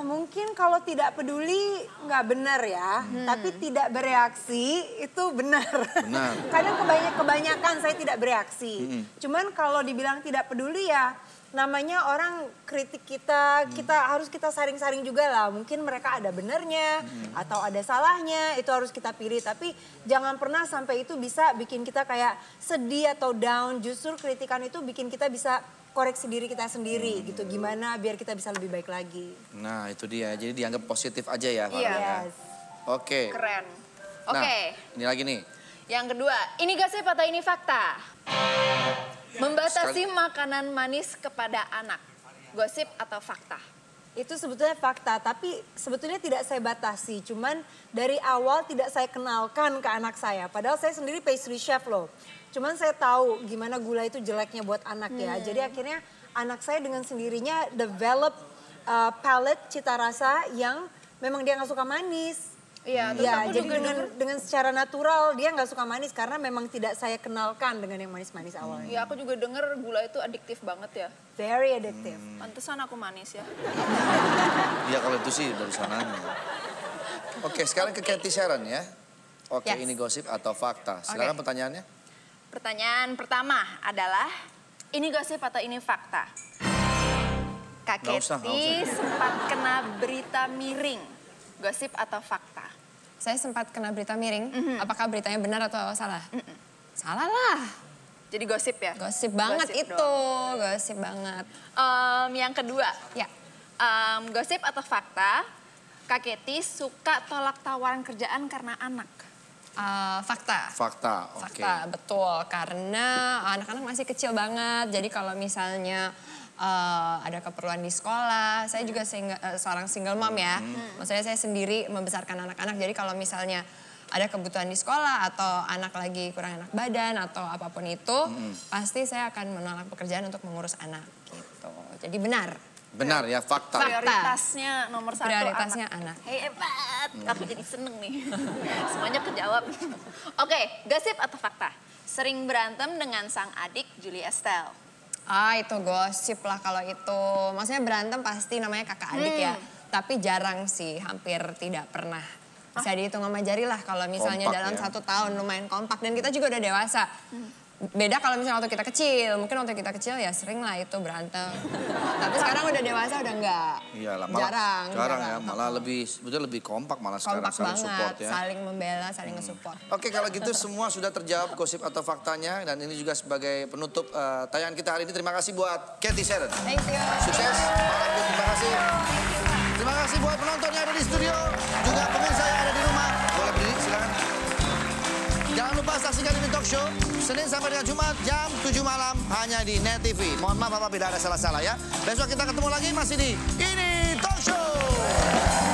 Mungkin kalau tidak peduli nggak benar ya, tapi tidak bereaksi itu benar. Benar. Kadang kebanyakan saya tidak bereaksi. Cuman kalau dibilang tidak peduli ya, namanya orang kritik kita harus kita saring-saring juga lah. Mungkin mereka ada benernya atau ada salahnya, itu harus kita pilih. Tapi jangan pernah sampai itu bisa bikin kita kayak sedih atau down. Justru kritikan itu bikin kita bisa koreksi diri kita sendiri gitu. Gimana biar kita bisa lebih baik lagi. Nah itu dia, jadi dianggap positif aja ya. Iya. Oke. Keren. Nah, Oke. ini lagi nih. Yang kedua, ini gosip atau ini fakta? Membatasi makanan manis kepada anak. Gosip atau fakta? Itu sebetulnya fakta, tapi sebetulnya tidak saya batasi. Cuman dari awal tidak saya kenalkan ke anak saya. Padahal saya sendiri pastry chef loh. Cuman saya tahu gimana gula itu jeleknya buat anak ya. Jadi akhirnya anak saya dengan sendirinya develop palate cita rasa yang memang dia nggak suka manis. Iya, jadi dengan secara natural dia nggak suka manis karena memang tidak saya kenalkan dengan yang manis-manis awalnya. Iya, aku juga denger gula itu adiktif banget ya. Very addictive. Pantesan aku manis ya. Iya kalau itu sih dari sananya. Oke, sekarang ke Cathy Sharon ya. Oke, ini gosip atau fakta? Silakan pertanyaannya. Pertanyaan pertama adalah, ini gosip atau ini fakta? Kak Cathy sempat kena berita miring. Gosip atau fakta? Saya sempat kena berita miring. Apakah beritanya benar atau salah? Salah lah. Jadi gosip ya? Gosip banget Gosip itu. Gosip banget. Yang kedua, ya. Gosip atau fakta, Kak Kety suka tolak tawaran kerjaan karena anak? Fakta. Fakta, oke. Fakta, betul. Karena anak-anak masih kecil banget. Jadi kalau misalnya ada keperluan di sekolah, saya juga seorang single mom ya. Maksudnya saya sendiri membesarkan anak-anak. Jadi kalau misalnya ada kebutuhan di sekolah atau anak lagi kurang enak badan atau apapun itu, pasti saya akan menolak pekerjaan untuk mengurus anak gitu. Jadi benar. Benar ya, fakta. Prioritasnya nomor 1 Prioritasnya anak. Hebat, aku jadi seneng nih. Semuanya kejawab. Oke, gosip atau fakta? Sering berantem dengan sang adik Julie Estelle. Itu gosip lah kalau itu. Maksudnya berantem pasti namanya kakak adik ya. Tapi jarang sih, hampir tidak pernah. Bisa dihitung sama jari lah kalau misalnya kompak, dalam ya. 1 tahun lumayan kompak. Dan kita juga udah dewasa. Beda kalau misalnya waktu kita kecil. Mungkin waktu kita kecil ya sering lah itu berantem. Tapi sekarang udah dewasa udah enggak. Iyalah, malah jarang ya. Malah sebetulnya lebih kompak malah kompak sekarang. Saling support ya. Saling membela, saling nge-support. Oke, kalau gitu semua sudah terjawab gosip atau faktanya. Dan ini juga sebagai penutup tayangan kita hari ini. Terima kasih buat Kety Sharon. Thank you. Sukses. Terima kasih. Terima kasih buat penonton yang ada di studio. Juga pemirsa yang ada di rumah. Boleh berdiri, silakan. Jangan lupa saksikan ini talk show. Senin sampai dengan Jumat jam 7 malam hanya di Net TV. Mohon maaf apabila ada salah-salah ya. Besok kita ketemu lagi masih di Ini Talk Show.